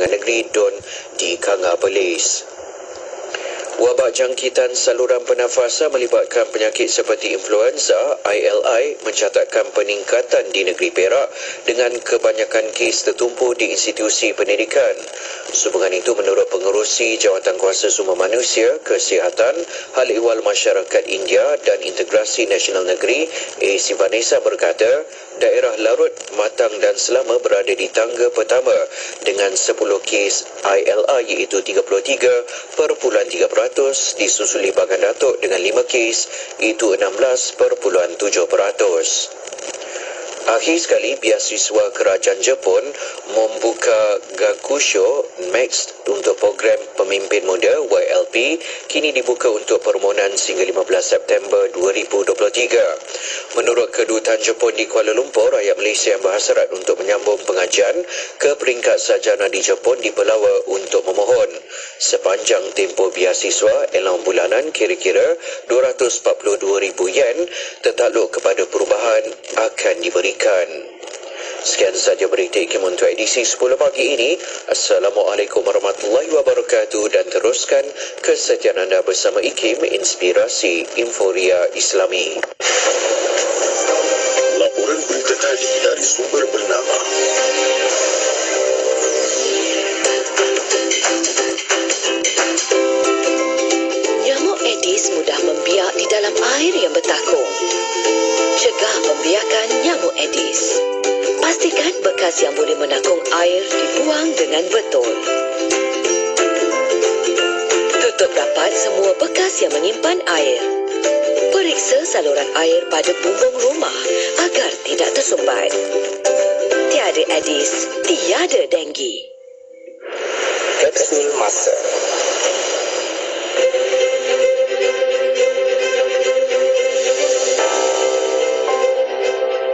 Perundangan Negeri DUN di Kanga Perlis. Wabak jangkitan saluran pernafasan melibatkan penyakit seperti influenza (ILI) mencatatkan peningkatan di negeri Perak dengan kebanyakan kes tertumpu di institusi pendidikan. Sehubungan itu, menurut Pengerusi Jawatankuasa Sumber Manusia, Kesihatan, Hal Ehwal Masyarakat India dan Integrasi Nasional Negeri, A. Sivanesa berkata, daerah Larut, Matang dan Selama berada di tangga pertama dengan 10 kes ILI iaitu 33.3%, disusuli Bagan Datuk dengan 5 kes iaitu 16.7%. Akhir sekali, beasiswa kerajaan Jepun membuka Gakusho Max untuk program Pemimpin Muda YLP kini dibuka untuk permohonan sehingga 15 September 2023. Menurut Kedutaan Jepun di Kuala Lumpur, rakyat Malaysia yang berhasrat untuk menyambung pengajian ke peringkat sarjana di Jepun diperlawa untuk memohon. Sepanjang tempoh beasiswa dalam bulanan kira-kira 242,000 yen tertakluk kepada perubahan akan diberikan. Sekian sahaja berita IKIM untuk edisi 10 pagi ini. Assalamualaikum warahmatullahi wabarakatuh dan teruskan kesetiaan anda bersama IKIM, Inspirasi Inforia Islami. Laporan berita tadi dari sumber bernama Nyamuk Aedes mudah membiak di dalam air yang bertakung. Cegah pembiakan nyamuk Aedes. Pastikan bekas yang boleh menakung air dibuang dengan betul. Tutup rapat semua bekas yang menyimpan air. Periksa saluran air pada bumbung rumah agar tidak tersumbat. Tiada Aedes, tiada denggi. Kapsul Masa.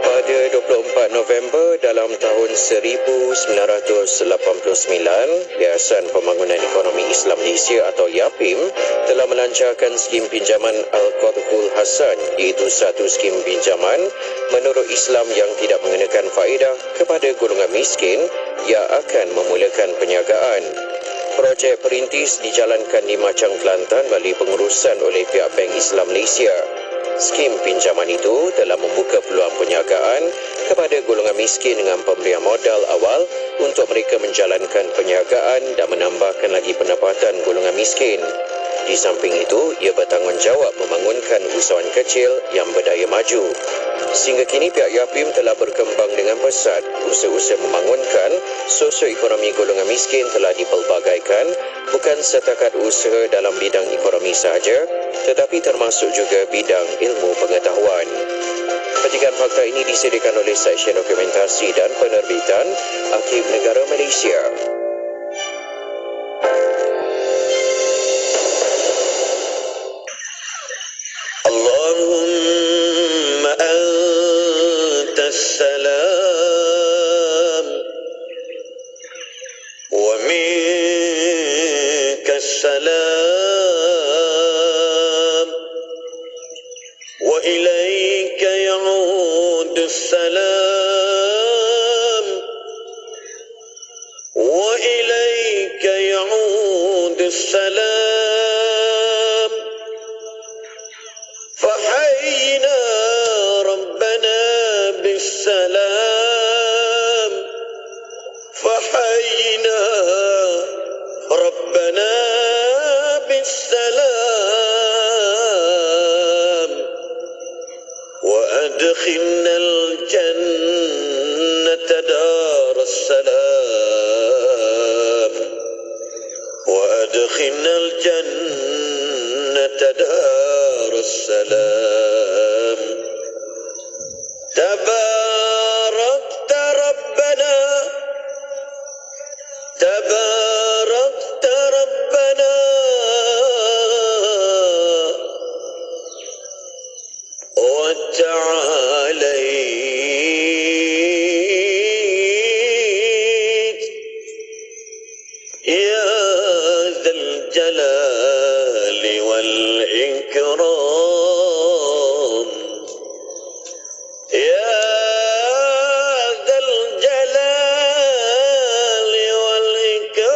Pada 24 November dalam tahun 1989, Yayasan Pembangunan Ekonomi Islam Malaysia atau YAPIM telah melancarkan skim pinjaman Al-Qadhul Hasan, iaitu satu skim pinjaman menurut Islam yang tidak mengenakan faedah kepada golongan miskin yang akan memulakan perniagaan. Projek perintis dijalankan di Machang, Kelantan melalui pengurusan oleh pihak Bank Islam Malaysia. Skim pinjaman itu telah membuka peluang perniagaan kepada golongan miskin dengan pemberian modal awal untuk mereka menjalankan perniagaan dan menambahkan lagi pendapatan golongan miskin. Di samping itu, ia bertanggungjawab membangunkan usahawan kecil yang berdaya maju. Sehingga kini pihak YAPIM telah berkembang dengan pesat. Usaha-usaha membangunkan sosioekonomi golongan miskin telah dipelbagaikan, bukan setakat usaha dalam bidang ekonomi sahaja, tetapi termasuk juga bidang ilmu pengetahuan. Petikan fakta ini disediakan oleh Seksyen Dokumentasi dan Penerbitan Arkiv Negara Malaysia. Allahumma antas salam wa minkas salam wa ilayka ya'udus salam wa ilayka ya'udus salam. فحينا ربنا بالسلام فحينا ربنا بالسلام وأدخلنا الجنة دار السلام وأدخلنا الجنة دار السلام. تباركت ربنا تباركت ربنا وتعاليت يا ذا الجلال والإكرام يا ذا الجلال والإكرام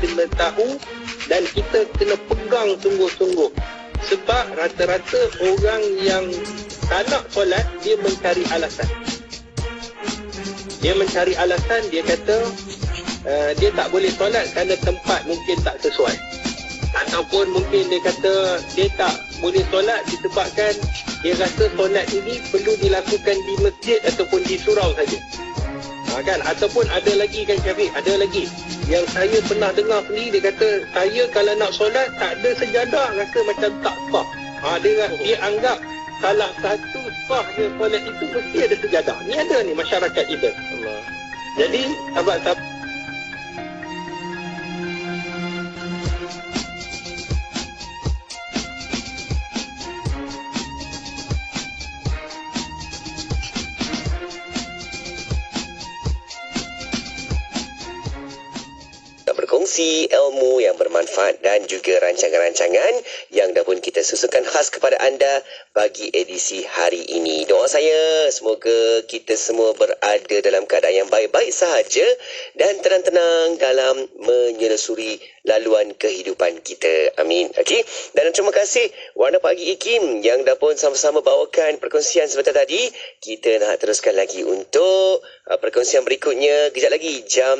kena tahu dan kita kena pegang sungguh-sungguh. Sebab rata-rata orang yang tak nak solat, dia mencari alasan. Dia mencari alasan, dia kata dia tak boleh solat kerana tempat mungkin tak sesuai. Ataupun mungkin dia kata dia tak boleh solat disebabkan dia rasa solat ini perlu dilakukan di masjid ataupun di surau saja. Kan? Ataupun ada lagi kan Syafiq, ada lagi yang saya pernah dengar sendiri, dia kata saya kalau nak solat tak ada sejadah rasa macam tak sah. Dia anggap salah satu sah dia solat itu mesti ada sejadah. Ni ada ni masyarakat kita. Jadi sahabat-sahabat, berkongsi ilmu yang bermanfaat dan juga rancangan-rancangan yang dah pun kita susunkan khas kepada anda bagi edisi hari ini. Doa saya semoga kita semua berada dalam keadaan yang baik-baik sahaja dan tenang-tenang dalam menyelesuri laluan kehidupan kita. Amin. Okey. Dan terima kasih Warna Pagi IKIM yang dah pun sama-sama bawakan perkongsian sebentar tadi. Kita nak teruskan lagi untuk perkongsian berikutnya. Kejap lagi jam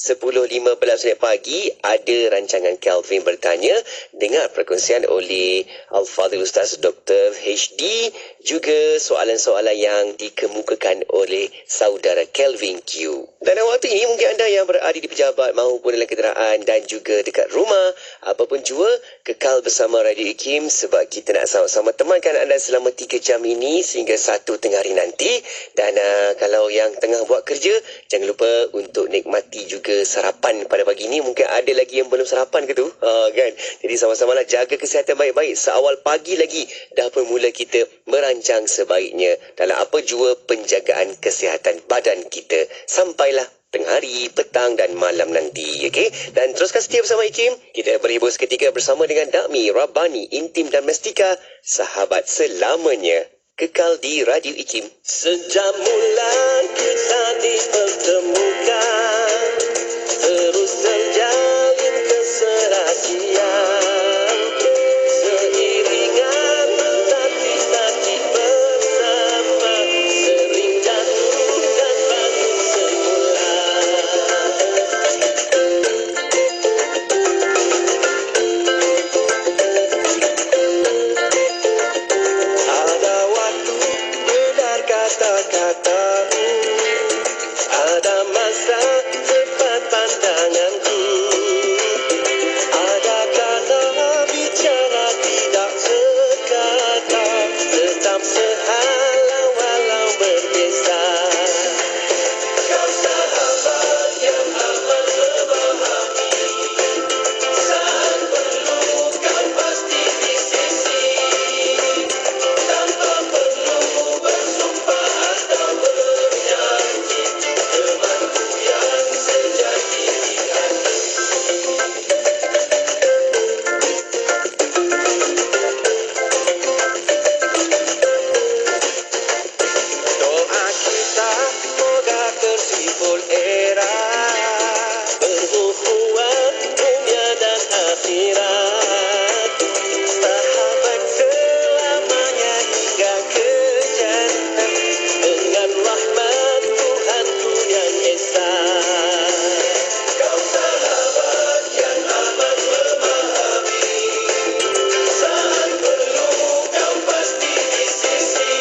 10.15 pagi ada rancangan Kelvin Bertanya. Dengar perkongsian oleh Al-Fadhil Ustaz Dr. HD, juga soalan-soalan yang dikemukakan oleh saudara Kelvin Q. Dan waktu ini mungkin anda yang berada di pejabat maupun dalam kenderaan dan juga dekat rumah, apapun jua, kekal bersama Radio IKIM sebab kita nak sama-sama temankan anda selama 3 jam ini sehingga 1 tengah hari nanti. Dan kalau yang tengah buat kerja, jangan lupa untuk nikmati juga sarapan pada pagi ini. Mungkin ada lagi yang belum sarapan ke tu, kan? Jadi sama-samalah jaga kesihatan baik-baik. Seawal pagi lagi dah pun mula kita merancang sebaiknya dalam apa jua penjagaan kesihatan badan kita sampailah tengah hari, petang dan malam nanti. Okey? Dan teruskan setia bersama IKIM. Kita berhibur seketika bersama dengan Dakmi, Rabbani, Intim dan Mestika, sahabat selamanya. Kekal di Radio IKIM. Sejak mula kita dipertemukan, terus terjalin keserasian, seiringan berlatih-latih bersama, sering jatuh dan bangun semula. Ada waktu benar kata-katamu, ada masa tepat pandanganku, ada kata bicara tidak sekata, tetap sehalau walau berbeza. Kau sahabat yang amat memahami, saat perlu kau pasti di sisi, tanpa perlu bersumpah atau berjanji, temanku yang sejati di hati. Doa kita moga tersimpul erat, berukhuwah dunia dan akhirat, sahabat selamanya hingga ke jannah, dengan rahmat Tuhanku yang esa. Kau sahabat yang amat memahami, saat perlu kau pasti di sisi,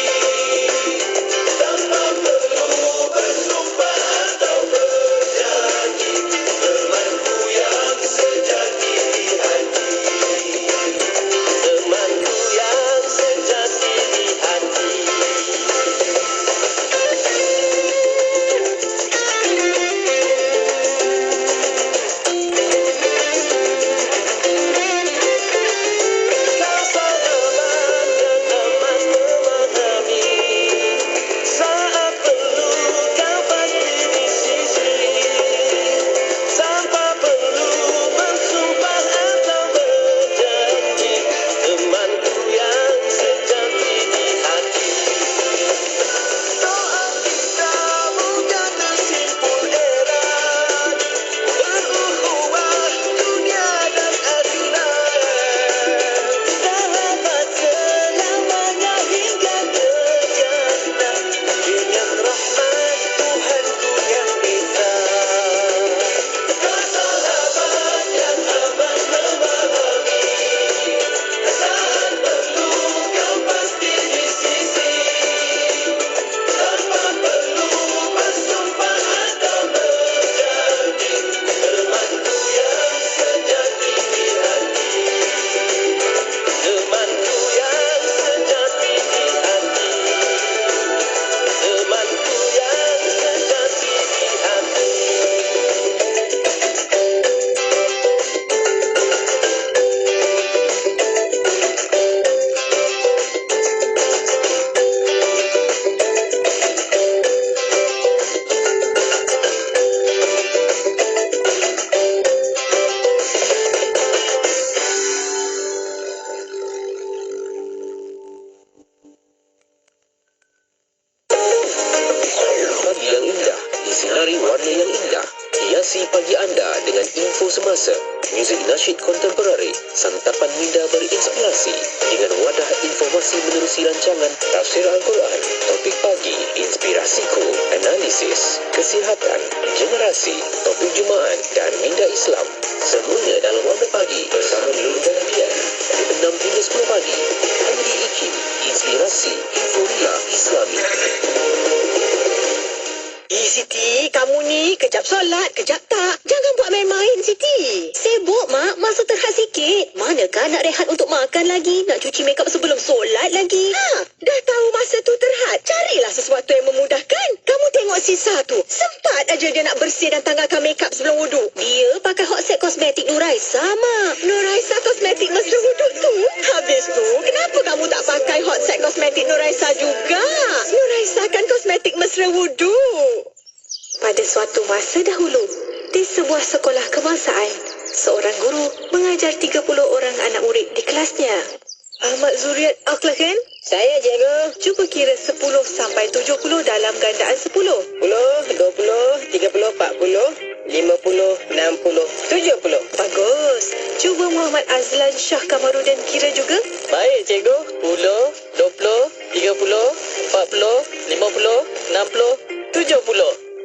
tanpa perlu bersumpah atau berjanji, temanku yang sejati di hati. memberi warna yang indah. Hiasi pagi anda dengan info semasa, muzik nasyid kontemporari, santapan minda berinspirasi dengan wadah informasi menerusi rancangan Tafsir Al-Quran, topik pagi, inspirasiku, analisis, kesihatan, generasi, topik Jumaat dan minda Islam. Semuanya dalam warna pagi bersama Nur dan Bian dari 6 hingga 10 pagi. Hanya di IKIM, inspirasi, inforia Islami. Siti, kamu ni kejap solat, kejap tak. Jangan buat main-main, Siti. Sibuk, Mak. Masa terhad sikit. Manakah nak rehat untuk makan lagi? Nak cuci makeup sebelum solat lagi? Dah tahu masa tu terhad. Carilah sesuatu yang memudahkan. Kamu tengok Sisa tu. Sempat aja dia nak bersih dan tanggalkan makeup sebelum wuduk. Dia pakai hot set kosmetik Nuraisa, Mak. Nuraisa kosmetik mesra wuduk tu. Habis tu, kenapa kamu tak pakai hot set kosmetik Nuraisa juga? Nuraisa kan kosmetik mesra wuduk. Pada suatu masa dahulu, di sebuah sekolah kebangsaan, seorang guru mengajar 30 orang anak murid di kelasnya. Ahmad Zuriat Akhlak kan? Saya, cikgu. Cuba kira 10 sampai 70 dalam gandaan 10. 10, 20, 30, 40, 50, 60, 70. Bagus. Cuba Muhammad Azlan Shah Kamarudin kira juga. Baik, cikgu. 10, 20, 30, 40, 50, 60, 70.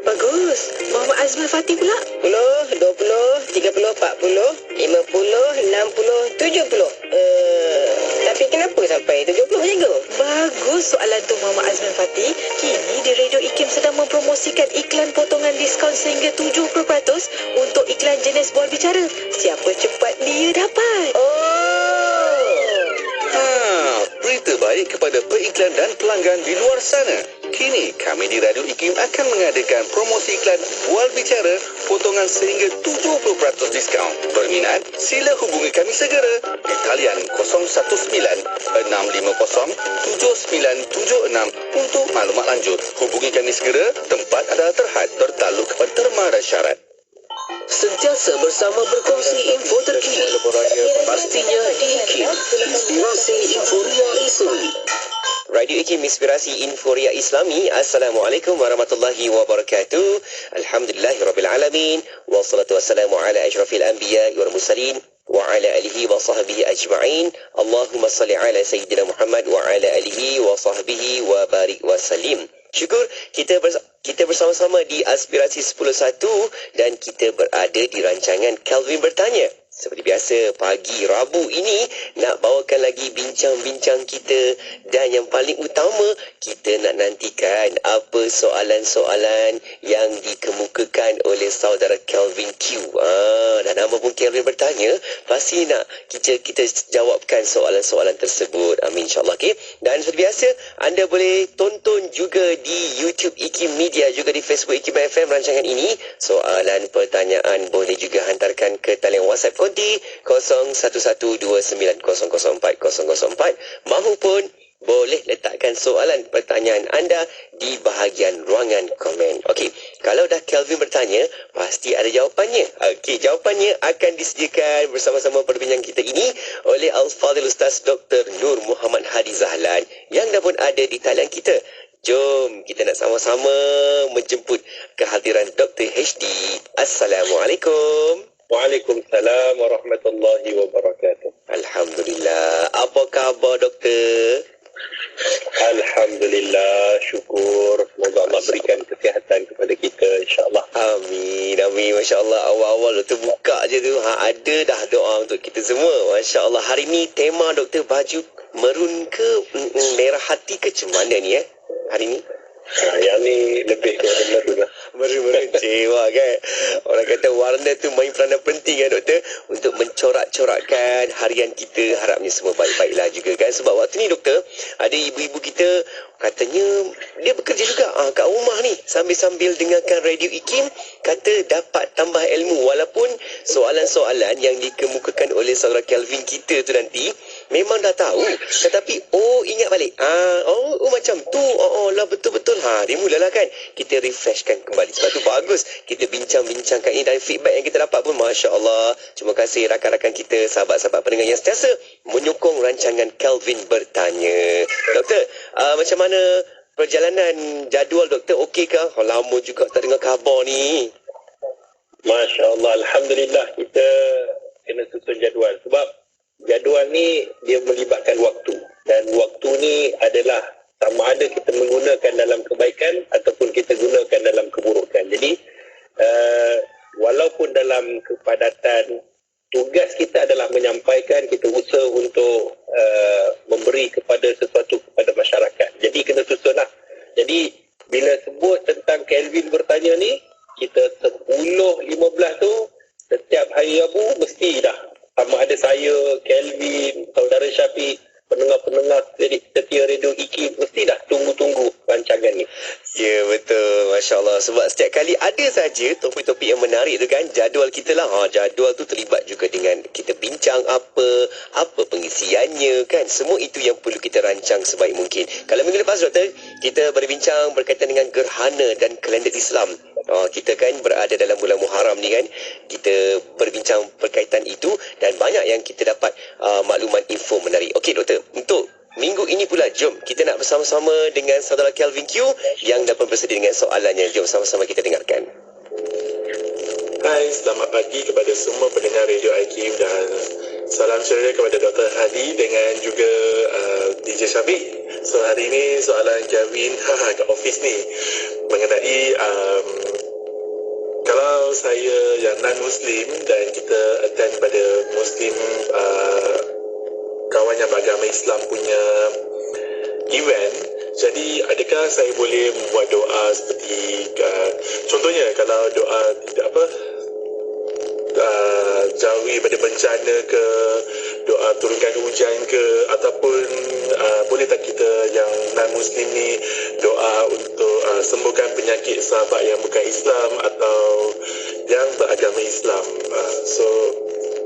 Bagus. Muhammad Azmal Fatih pula. 10, 20, 30, 40, 50, 60, 70. Tapi kenapa sampai 70, cikgu? Bagus soalan tu Muhammad Azmal Fatih. Kini di Radio IKIM sedang mempromosikan iklan potongan diskaun sehingga 70% untuk iklan jenis bual bicara. Siapa cepat dia dapat. Berita baik kepada periklan dan pelanggan di luar sana. Kini kami di Radio IKIM akan mengadakan promosi iklan bual bicara potongan sehingga 70% diskaun. Berminat? Sila hubungi kami segera di talian 019-650-7976 untuk maklumat lanjut. Hubungi kami segera, tempat adalah terhad bertakluk kepada terma dan syarat. Sentiasa bersama berkongsi info terkini. Pastinya di IKIM, inspirasi inforia Islami. Radio IKIM, inspirasi inforia Islami. Assalamualaikum warahmatullahi wabarakatuh. Alhamdulillahirrabbilalamin. Wassalatu wassalamu ala ashrafil anbiya wal mursalin wa ala alihi wa sahbihi ajma'in. Allahumma salli ala Sayyidina Muhammad wa ala alihi wa sahbihi wa barik wa salim. Syukur kita bersama-sama di Aspirasi 10.1 dan kita berada di rancangan Kelvin Bertanya. Seperti biasa, pagi Rabu ini nak bawakan lagi bincang-bincang kita. Dan yang paling utama, kita nak nantikan apa soalan-soalan yang dikemukakan oleh saudara Kelvin Q. Dan nama pun Kelvin Bertanya, pasti nak kita jawabkan soalan-soalan tersebut. Amin, insyaAllah. Okay? Dan seperti biasa, anda boleh tonton juga di YouTube IKIM Media, juga di Facebook IKIM FM rancangan ini. Soalan, pertanyaan boleh juga hantarkan ke talian WhatsApp konti 0112900404 mahupun boleh letakkan soalan pertanyaan anda di bahagian ruangan komen. Okey, kalau dah Kelvin bertanya, pasti ada jawapannya. Okey, jawapannya akan disediakan bersama-sama perbincangan kita ini oleh Al-Fadhil Ustaz Dr. Nur Muhammad Hadi Zahlan yang dah pun ada di talian kita. Jom kita nak sama-sama menjemput kehadiran Dr. HD. Assalamualaikum. Waalaikumsalam warahmatullahi wabarakatuh. Alhamdulillah. Apa khabar, doktor? Alhamdulillah, syukur. Semoga Allah berikan kesihatan kepada kita, insyaAllah. Amin, amin. Masya Allah, awal-awal doktor buka je tu. Ada dah doa untuk kita semua. Masya Allah, hari ni tema doktor baju merun ke merah hati ke macam mana ni hari ni? Yang ni lebih kepada merun lah. Merun-merun cewa kan. Orang kata warna tu main peranan penting kan doktor, untuk mencorak-corakkan harian kita. Harapnya semua baik-baiklah juga kan. Sebab waktu ni doktor, ada ibu-ibu kita katanya dia bekerja juga kat rumah ni, sambil-sambil dengarkan Radio IKIM, kata dapat tambah ilmu. Walaupun soalan-soalan yang dikemukakan oleh saudara Kelvin kita tu nanti memang dah tahu, tetapi ingat balik. Macam tu. Lah betul-betul. Dia mulalah kan kita refreshkan kembali. Sebab tu bagus kita bincang-bincangkan ini, dan feedback yang kita dapat pun Masya Allah. Terima kasih rakan-rakan kita, sahabat-sahabat pendengar yang sentiasa menyokong rancangan Kelvin Bertanya. Doktor, macam mana perjalanan jadual doktor okey ke? Lama juga tak dengar khabar ni. Masya Allah, Alhamdulillah kita kena susun jadual. Sebab jadual ni dia melibatkan waktu. Dan waktu ni adalah sama ada kita menggunakan dalam kebaikan ataupun kita gunakan dalam keburukan. Jadi walaupun dalam kepadatan, tugas kita adalah menyampaikan, kita usaha untuk memberi kepada sesuatu kepada masyarakat. Jadi kena susun lah. Jadi bila sebut tentang Kelvin bertanya ni, kita 10-15 tu setiap hari Rabu mesti dah. Sama ada saya, Kelvin, saudara Syafiq, pendengar-pendengar setia Radio IKIM mesti dah tunggu-tunggu rancangan ni. Ya, betul. Masya Allah. Sebab setiap kali ada saja topik-topik yang menarik tu kan, jadual kita lah. Jadual tu terlibat juga dengan kita bincang apa pengisiannya kan. Semua itu yang perlu kita rancang sebaik mungkin. Kalau minggu lepas doktor, kita berbincang berkaitan dengan gerhana dan kalender Islam. Kita kan berada dalam bulan Muharram ni kan. Kita berbincang berkaitan itu dan banyak yang kita dapat maklumat info menarik. Okey doktor, untuk minggu ini pula, jom kita nak bersama-sama dengan saudara Kelvin Q yang dapat bersedia dengan soalannya. Jom sama-sama kita dengarkan. Hai, selamat pagi kepada semua pendengar Radio IKIM dan salam ceria kepada Dr. Hadi dengan juga DJ Syafiq. So hari ini soalan Kelvin kat office ni mengenai kalau saya yang non-Muslim dan kita attend pada Muslim kawan yang beragama Islam punya event, jadi adakah saya boleh membuat doa seperti contohnya kalau doa tidak jauhi pada bencana ke, doa turunkan hujan ke, ataupun boleh tak kita yang non-Muslim ni doa untuk sembuhkan penyakit sahabat yang bukan Islam atau yang beragama Islam.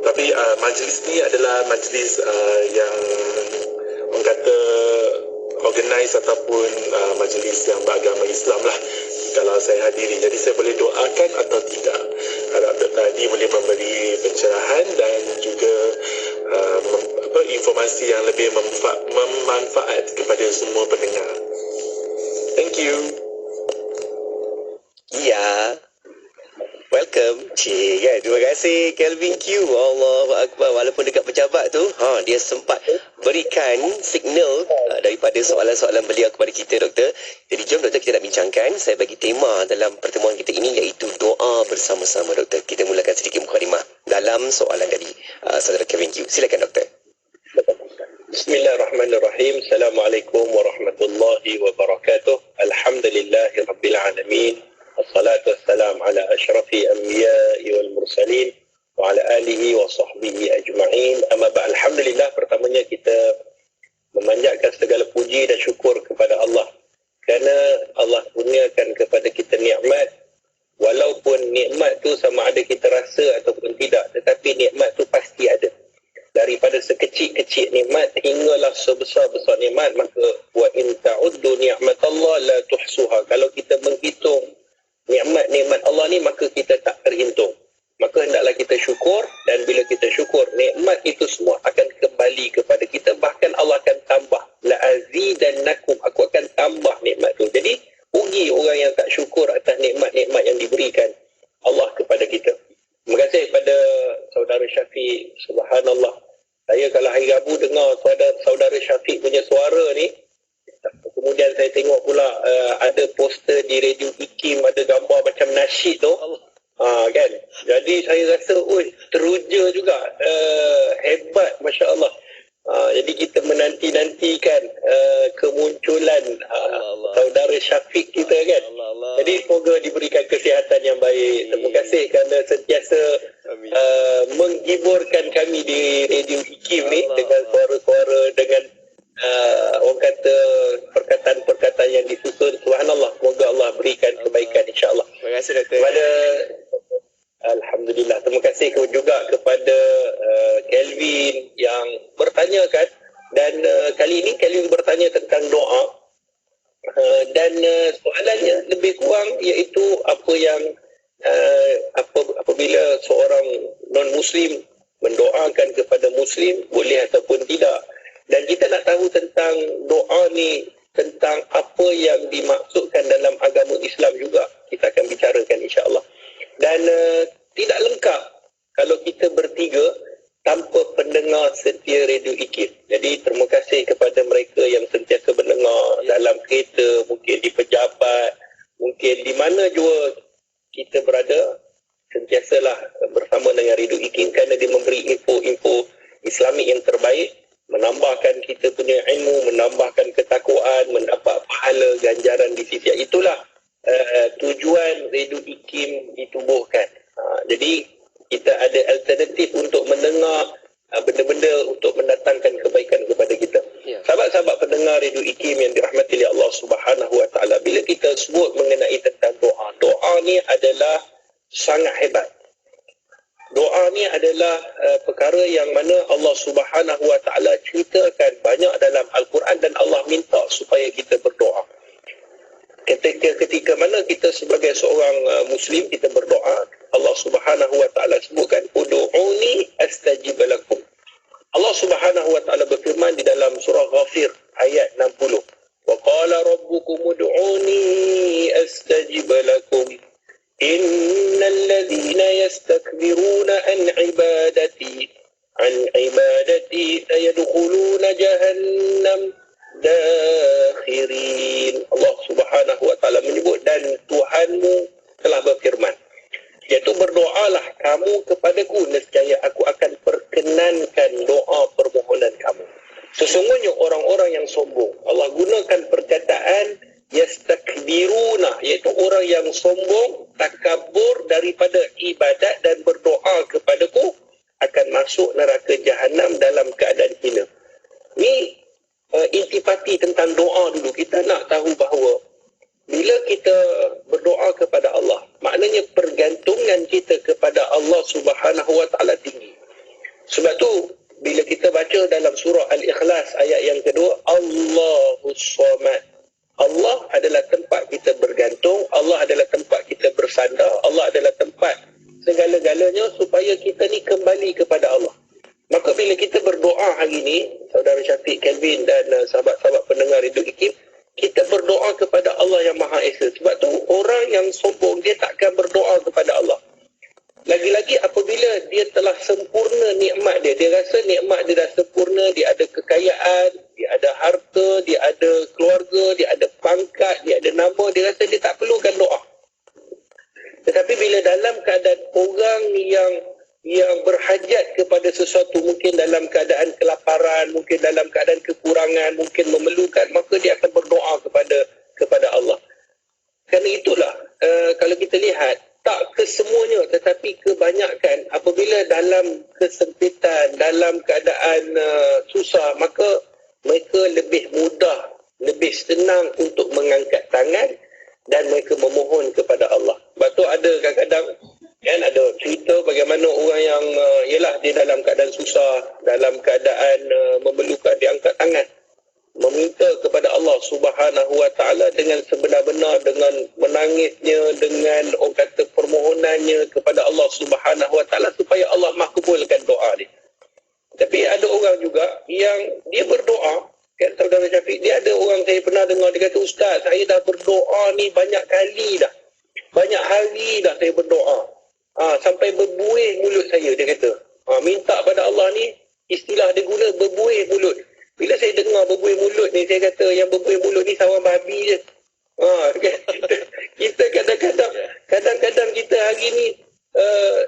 Tapi majlis ni adalah majlis yang orang kata organize ataupun majlis yang beragama Islam lah kalau saya hadiri. Jadi saya boleh doakan atau tidak? Harap Dr. Hadi boleh memberi pencerahan dan juga informasi yang lebih memanfaat kepada semua pendengar. Thank you. Ya. Welcome. Kan? Terima kasih Kelvin Q. Allahu Akbar. Walaupun dekat pejabat tu, dia sempat berikan signal daripada soalan-soalan beliau kepada kita doktor. Jadi jom doktor kita nak bincangkan. Saya bagi tema dalam pertemuan kita ini iaitu doa bersama-sama doktor. Kita mulakan sedikit mukadimah dalam soalan dari saudara Kelvin Q. Silakan doktor. Bismillahirrahmanirrahim. Assalamualaikum warahmatullahi wabarakatuh. Alhamdulillahirabbil alamin. Assalatu wassalam ala asyrafil anbiya'i wal mursalin wa ala alihi wa sahbihi ajma'in. Amma ba'd. Alhamdulillah, pertamanya kita memanjatkan segala puji dan syukur kepada Allah kerana Allah kurniakan kepada kita nikmat. Walaupun nikmat tu sama ada kita rasa ataupun tidak, tetapi nikmat tu pasti ada. Daripada sekecil-kecil nikmat hinggalah sebesar-besar nikmat, maka wa in ta'uddu ni'matallah la tuhsuha. Kalau kita menghitung nikmat-nikmat Allah ni, maka kita tak terhitung. Maka hendaklah kita syukur, dan bila kita syukur, nikmat itu semua akan kembali kepada kita. Bahkan Allah akan tambah. La azidannakum, aku akan tambah nikmat tu. Jadi, rugi orang yang tak syukur atas nikmat-nikmat yang diberikan Allah kepada kita. Terima kasih kepada saudara Syafiq. Subhanallah. Saya kalau hari Rabu dengar saudara Syafiq punya suara ni, kemudian saya tengok pula ada poster di Radio IKIM, ada gambar macam nasyid tu. Kan? Jadi saya rasa, teruja juga. Hebat, Masya Allah. Jadi kita menanti-nantikan kemunculan saudara Syafiq kita kan. Jadi semoga diberikan kesihatan yang baik. Terima kasih kerana sentiasa menghiburkan kami di Radio IKIM ni dengan suara-suara, dengan orang kata perkataan-perkataan yang disusun. Subhanallah, semoga Allah berikan kebaikan insya-Allah. Terima kasih doktor. Alhamdulillah. Terima kasih juga kepada Kelvin yang bertanyakan, dan kali ini Kelvin bertanya tentang doa, dan soalannya lebih kurang iaitu apa yang apabila seorang non-Muslim mendoakan kepada Muslim boleh ataupun tidak. Dan kita nak tahu tentang doa ni tentang apa yang dimaksudkan dalam agama Islam juga kita akan bicarakan insya-Allah. Dan tidak lengkap kalau kita bertiga tanpa pendengar setia Radio IKIM. Jadi terima kasih kepada mereka yang sentiasa mendengar dalam kereta, mungkin di pejabat, mungkin di mana jua kita berada, sentiasalah bersama dengan Radio IKIM kerana dia memberi info-info Islamik yang terbaik, menambahkan kita punya ilmu, menambahkan ketakwaan, mendapat pahala ganjaran di sisi. Itulah tujuan Radio IKIM ditubuhkan. Jadi kita ada alternatif untuk mendengar benda-benda untuk mendatangkan kebaikan kepada kita. Sahabat-sahabat pendengar Radio IKIM yang dirahmati oleh Allah Subhanahu Wa Taala, bila kita sebut mengenai tentang doa, doa ni adalah sangat hebat. Doa ni adalah perkara yang mana Allah Subhanahu Wa Taala ceritakan banyak dalam Al-Quran dan Allah minta supaya kita berdoa. Ketika mana kita sebagai seorang Muslim kita berdoa, Allah Subhanahu Wa Taala sebutkan ud'uni astajib lakum. Allah Subhanahu Wa Taala berfirman di dalam surah Ghafir ayat 60. Wa qala rabbukum ud'uni astajib lakum. Innal ladzina yastakbiruna an ibadati sayadkhuluna jahannam dakhirin. Allah Subhanahu Wa Taala menyebut dan Tuhanmu telah berfirman, iaitu berdoalah kamu kepadaku, nescaya aku akan perkenankan doa permohonan kamu. Sesungguhnya orang-orang yang sombong, Allah gunakan perkataan yastakbiruna, iaitu orang yang sombong, takabur daripada ibadat dan berdoa kepadaku akan masuk neraka jahanam dalam keadaan hina. Ni intipati tentang doa dulu. Kita nak tahu bahawa bila kita berdoa kepada Allah, maknanya pergantungan kita kepada Allah Subhanahu Wa Taala tinggi. Sebab tu bila kita baca dalam surah Al-Ikhlas ayat yang kedua, Allahus Samad. Allah adalah tempat kita bergantung, Allah adalah tempat kita bersandar, Allah adalah tempat segala-galanya supaya kita ni kembali kepada Allah. Maka bila kita berdoa hari ini, Saudara Syafiq, Kelvin dan sahabat-sahabat pendengar Radio IKIM, kita berdoa kepada Allah yang Maha Esa. Sebab tu orang yang sombong, dia takkan berdoa kepada Allah. Lagi-lagi apabila dia telah sempurna nikmat dia, dia rasa nikmat dia dah sempurna, dia ada kekayaan, dia ada harta, dia ada keluarga, dia ada pangkat, dia ada nama, dia rasa dia tak perlukan doa. Tetapi bila dalam keadaan orang yang berhajat kepada sesuatu, mungkin dalam keadaan kelaparan, mungkin dalam keadaan kekurangan, mungkin memerlukan, maka dia akan berdoa kepada Allah. Kerana itulah kalau kita lihat, tak kesemuanya tetapi kebanyakan apabila dalam kesempitan, dalam keadaan susah, maka mereka lebih mudah, lebih senang untuk mengangkat tangan dan mereka memohon kepada Allah. Sebab tu ada kadang-kadang kan ada cerita bagaimana orang yang ialah dia dalam keadaan susah, dalam keadaan memerlukan, dia angkat tangan meminta kepada Allah Subhanahu Wa Taala dengan sebenar-benar, dengan menangisnya, dengan orang kata permohonannya kepada Allah Subhanahu Wa Taala supaya Allah makbulkan doa dia. Tapi ada orang juga yang dia berdoa, kan Saudara Syafiq, dia ada orang saya pernah dengar, dia kata, Ustaz, saya dah berdoa ni banyak kali dah, banyak hari dah saya berdoa, sampai berbuih mulut saya, dia kata. Minta pada Allah ni, istilah dia guna berbuih mulut. Bila saya dengar berbuih mulut ni, saya kata yang berbuih mulut ni sawang babi je. Kita kadang-kadang kita hari ni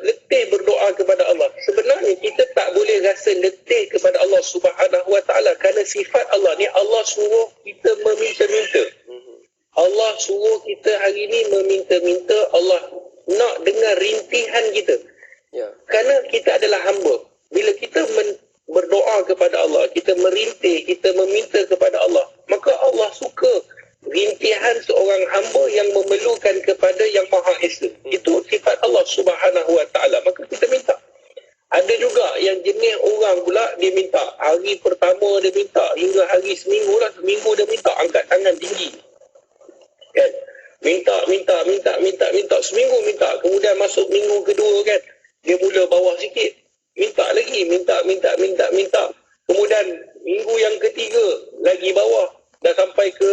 letih berdoa kepada Allah. Sebenarnya kita tak boleh rasa letih kepada Allah Subhanahu Wa Taala kerana sifat Allah ni, Allah suruh kita meminta-minta. Allah suruh kita hari ni meminta-minta. Allah nak dengar rintihan kita. Kerana kita adalah hamba. Bila kita berdoa kepada Allah, kita merintih, kita meminta kepada Allah, maka Allah suka rintihan seorang hamba yang memerlukan kepada yang Maha Esa. Itu sifat Allah Subhanahu Wa Taala. Maka kita minta. Ada juga yang jenis orang pula, dia minta hari pertama dia minta, hingga hari seminggu dia minta, angkat tangan tinggi, kan, minta, seminggu minta, kemudian masuk minggu kedua, kan, dia mula bawah sikit, minta lagi, minta. Kemudian minggu yang ketiga lagi bawah, dah sampai ke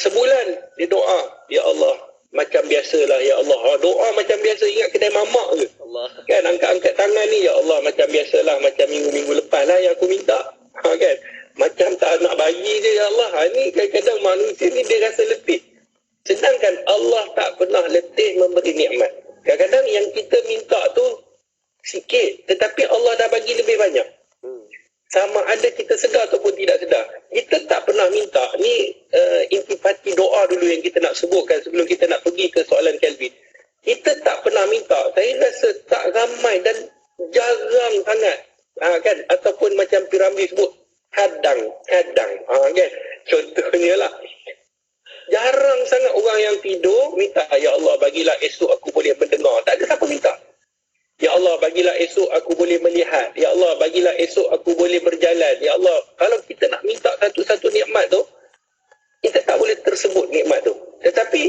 sebulan dia doa, ya Allah, macam biasalah ya Allah. Doa macam biasa, ingat kedai mamak ke? Allah. Kan angkat-angkat tangan ni, ya Allah, macam biasalah, macam minggu-minggu lepas lah yang aku minta. Kan? Macam tak nak bagi je, ya Allah. Ni kadang-kadang manusia ni dia rasa letih. Sedangkan Allah tak pernah letih memberi nikmat. Kadang-kadang yang kita minta tu sikit, tetapi Allah dah bagi lebih banyak. Sama ada kita sedar ataupun tidak sedar. Kita tak pernah minta. Ni intipati doa dulu yang kita nak sebutkan sebelum kita nak pergi ke soalan Kelvin. Kita tak pernah minta. Saya rasa tak ramai dan jarang sangat. Kan? Ataupun macam Piramli sebut, kadang. Kan? Contohnya lah. Jarang sangat orang yang tidur minta, ya Allah, bagilah esok aku boleh mendengar. Tak ada siapa minta. Ya Allah, bagilah esok aku boleh melihat. Ya Allah, bagilah esok aku boleh berjalan. Ya Allah, kalau kita nak minta satu-satu nikmat tu, kita tak boleh tersebut nikmat tu. Tetapi,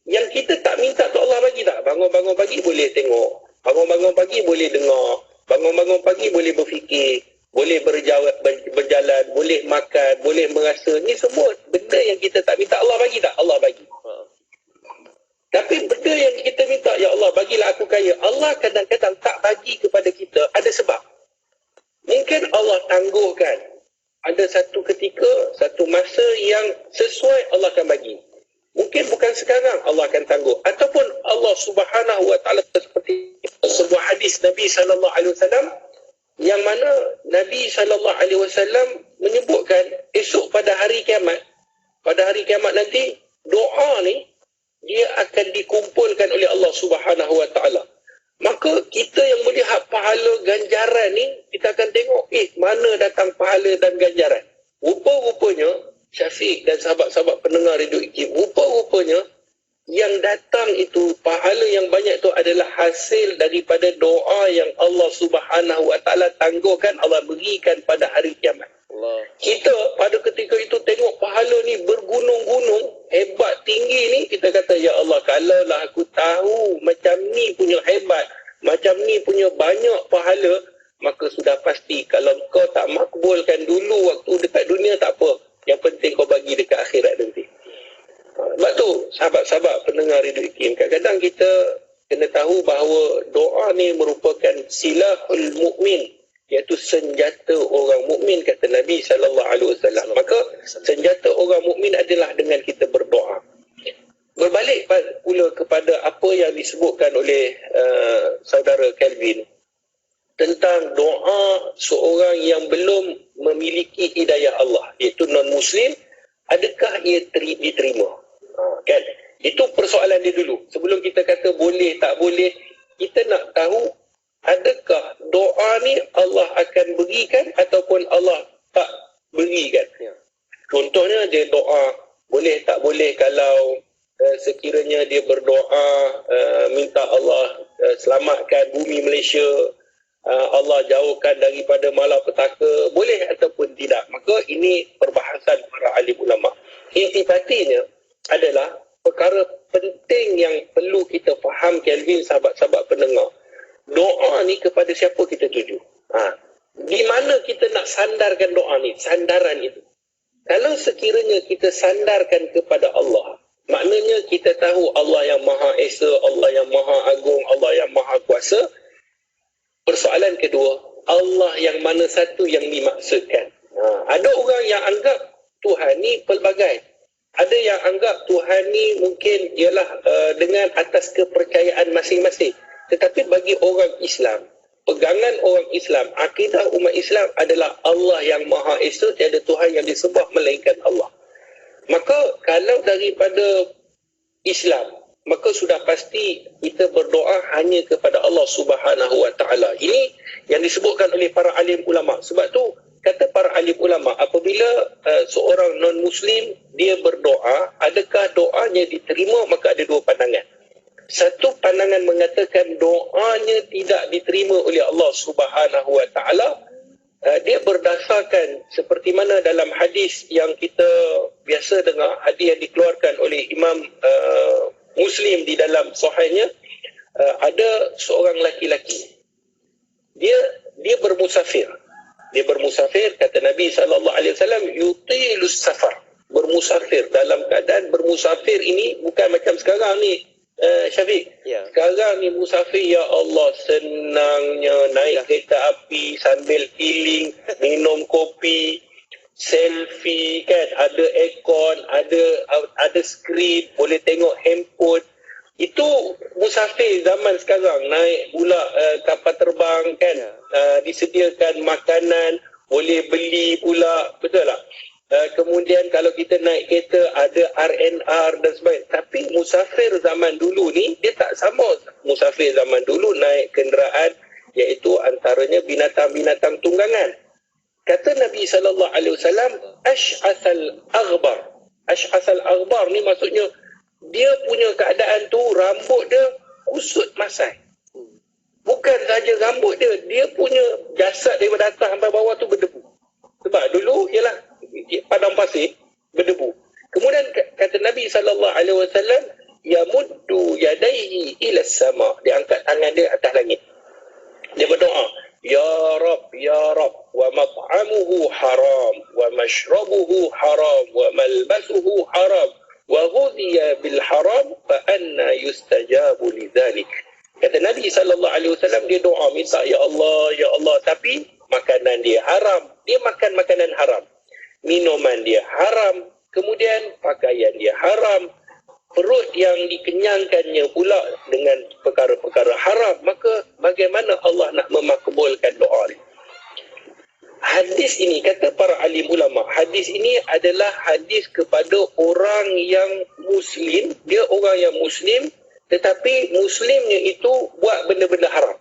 yang kita tak minta tu Allah bagi tak? Bangun-bangun pagi boleh tengok. Bangun-bangun pagi boleh dengar. Bangun-bangun pagi boleh berfikir. Boleh berjalan, boleh makan, boleh merasa. Ni semua benda yang kita tak minta. Allah bagi tak? Allah bagi. Tapi benda yang kita minta, ya Allah, bagilah aku kaya. Allah kadang-kadang tak bagi kepada kita, ada sebab. Mungkin Allah tangguhkan. Ada satu ketika, satu masa yang sesuai Allah akan bagi. Mungkin bukan sekarang Allah akan tangguh. Ataupun Allah Subhanahu Wa Taala seperti sebuah hadis Nabi SAW, yang mana Nabi SAW menyebutkan esok pada hari kiamat, nanti, doa ni, dia akan dikumpulkan oleh Allah Subhanahu Wa Taala. Maka kita yang melihat pahala ganjaran ni, kita akan tengok, mana datang pahala dan ganjaran. Rupa-rupanya, Syafiq dan sahabat-sahabat pendengar Radio IKIM, rupa-rupanya yang datang itu, pahala yang banyak itu adalah hasil daripada doa yang Allah Subhanahu Wa Taala tangguhkan, Allah berikan pada hari kiamat. Allah. Kita pada ketika itu tengok pahala ni bergunung-gunung, hebat, tinggi ni, kita kata, ya Allah, kalaulah aku tahu macam ni punya hebat, macam ni punya banyak pahala, maka sudah pasti kalau kau tak makbulkan dulu waktu dekat dunia, tak apa. Yang penting kau bagi dekat akhirat nanti. Sebab tu, sahabat-sahabat pendengar Radio IKIM, kadang-kadang kita kena tahu bahawa doa ni merupakan silahul mu'min, iaitu senjata orang mukmin, kata Nabi SAW. Maka senjata orang mukmin adalah dengan kita berdoa. Berbalik pula kepada apa yang disebutkan oleh saudara Kelvin tentang doa seorang yang belum memiliki hidayah Allah, iaitu non-Muslim, adakah ia diterima? Kan? Itu persoalan dia dulu. Sebelum kita kata boleh tak boleh, kita nak tahu, adakah doa ni Allah akan berikan ataupun Allah tak berikan? Contohnya dia doa, boleh tak boleh kalau sekiranya dia berdoa minta Allah selamatkan bumi Malaysia, Allah jauhkan daripada malapetaka, boleh ataupun tidak? Maka ini perbahasan para alim ulama. Intipatinya adalah perkara penting yang perlu kita faham, Kelvin, sahabat-sahabat pendengar. Doa ni kepada siapa kita tuju? Di mana kita nak sandarkan doa ni? Sandaran itu. Kalau sekiranya kita sandarkan kepada Allah, maknanya kita tahu Allah yang Maha Esa, Allah yang Maha Agung, Allah yang Maha Kuasa. Persoalan kedua, Allah yang mana satu yang dimaksudkan? Ada orang yang anggap Tuhan ni pelbagai. Ada yang anggap Tuhan ni mungkin ialah dengan atas kepercayaan masing-masing. Tetapi bagi orang Islam, pegangan orang Islam, akidah umat Islam adalah Allah yang Maha Esa, tiada Tuhan yang disembah melainkan Allah. Maka kalau daripada Islam, maka sudah pasti kita berdoa hanya kepada Allah Subhanahu Wa Taala. Ini yang disebutkan oleh para alim ulama. Sebab tu kata para alim ulama, apabila seorang non-Muslim dia berdoa, adakah doanya diterima? Maka ada dua pandangan. Satu pandangan mengatakan doanya tidak diterima oleh Allah Subhanahu Wa Taala. Dia berdasarkan seperti mana dalam hadis yang kita biasa dengar, hadis yang dikeluarkan oleh Imam Muslim di dalam sahihnya. Ada seorang laki-laki, dia bermusafir. Kata Nabi SAW, yutilus safar, bermusafir. Dalam keadaan bermusafir ini bukan macam sekarang ni, Syafiq. Ya. Sekarang ni musafir, ya Allah, senangnya naik kereta api sambil healing, minum kopi, selfie kan, ada aircon, ada skrin, boleh tengok handphone. Itu musafir zaman sekarang, naik pula kapal terbang kan, disediakan makanan, boleh beli pula, betul tak? Kemudian kalau kita naik kereta ada RNR dan sebagainya. Tapi musafir zaman dulu ni dia tak sama. Musafir zaman dulu naik kenderaan iaitu antaranya binatang-binatang tunggangan. Kata Nabi SAW, Ash'athal aghbar. Ash'athal aghbar ni maksudnya dia punya keadaan tu rambut dia kusut masai. Bukan saja rambut dia, dia punya jasad daripada atas sampai bawah tu berdebu. Sebab dulu ialah padang pasir berdebu. Kemudian kata Nabi SAW, yamuddu yadaihi ila sama. Dia angkat tangan dia atas langit. Dia berdoa, ya Rab, wa mat'amuhu haram, wa mashrabuhu haram, wa malbasuhu haram, wa ghudhiya bil haram, fa anna yustajabu lidzalik. Kata Nabi SAW, dia doa minta, ya Allah, tapi makanan dia haram. Dia makan makanan haram. Minuman dia haram. Kemudian pakaian dia haram. Perut yang dikenyangkannya pula dengan perkara-perkara haram. Maka bagaimana Allah nak memakbulkan doa ni? Hadis ini, kata para alim ulama, hadis ini adalah hadis kepada orang yang Muslim. Dia orang yang Muslim, tetapi Muslimnya itu buat benda-benda haram.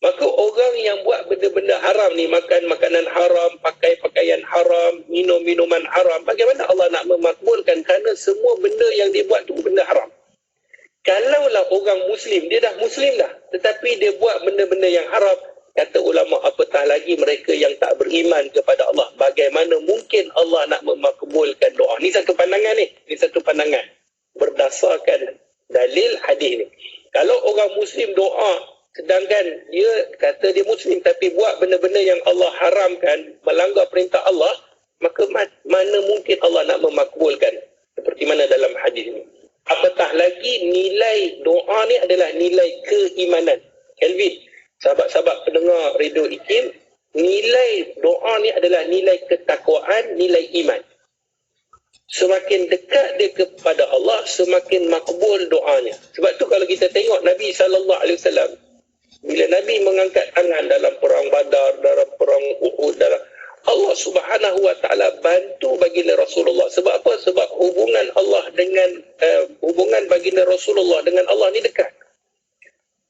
Maka orang yang buat benda-benda haram ni, makan makanan haram, pakai pakaian haram, minum minuman haram, bagaimana Allah nak memakbulkan? Kerana semua benda yang dia buat tu benda haram. Kalaulah orang Muslim, dia dah Muslim dah, tetapi dia buat benda-benda yang haram, kata ulama, apatah lagi mereka yang tak beriman kepada Allah. Bagaimana mungkin Allah nak memakbulkan doa? Ni satu pandangan ni. Ni satu pandangan. Berdasarkan dalil hadis ni. Kalau orang Muslim doa, sedangkan dia kata dia Muslim tapi buat benda-benda yang Allah haramkan, melanggar perintah Allah, maka mana mungkin Allah nak memakbulkan? Seperti mana dalam hadis ini. Apatah lagi nilai doa ni adalah nilai keimanan. Kelvin, sahabat-sahabat pendengar Radio IKIM, nilai doa ni adalah nilai ketakwaan, nilai iman. Semakin dekat dia kepada Allah, semakin makbul doanya. Sebab tu kalau kita tengok Nabi SAW, bila Nabi mengangkat tangan dalam perang Badar, dalam perang Uhud, Allah Subhanahu Wa Taala bantu baginda Rasulullah. Sebab apa? Sebab hubungan Allah dengan hubungan baginda Rasulullah dengan Allah ni dekat.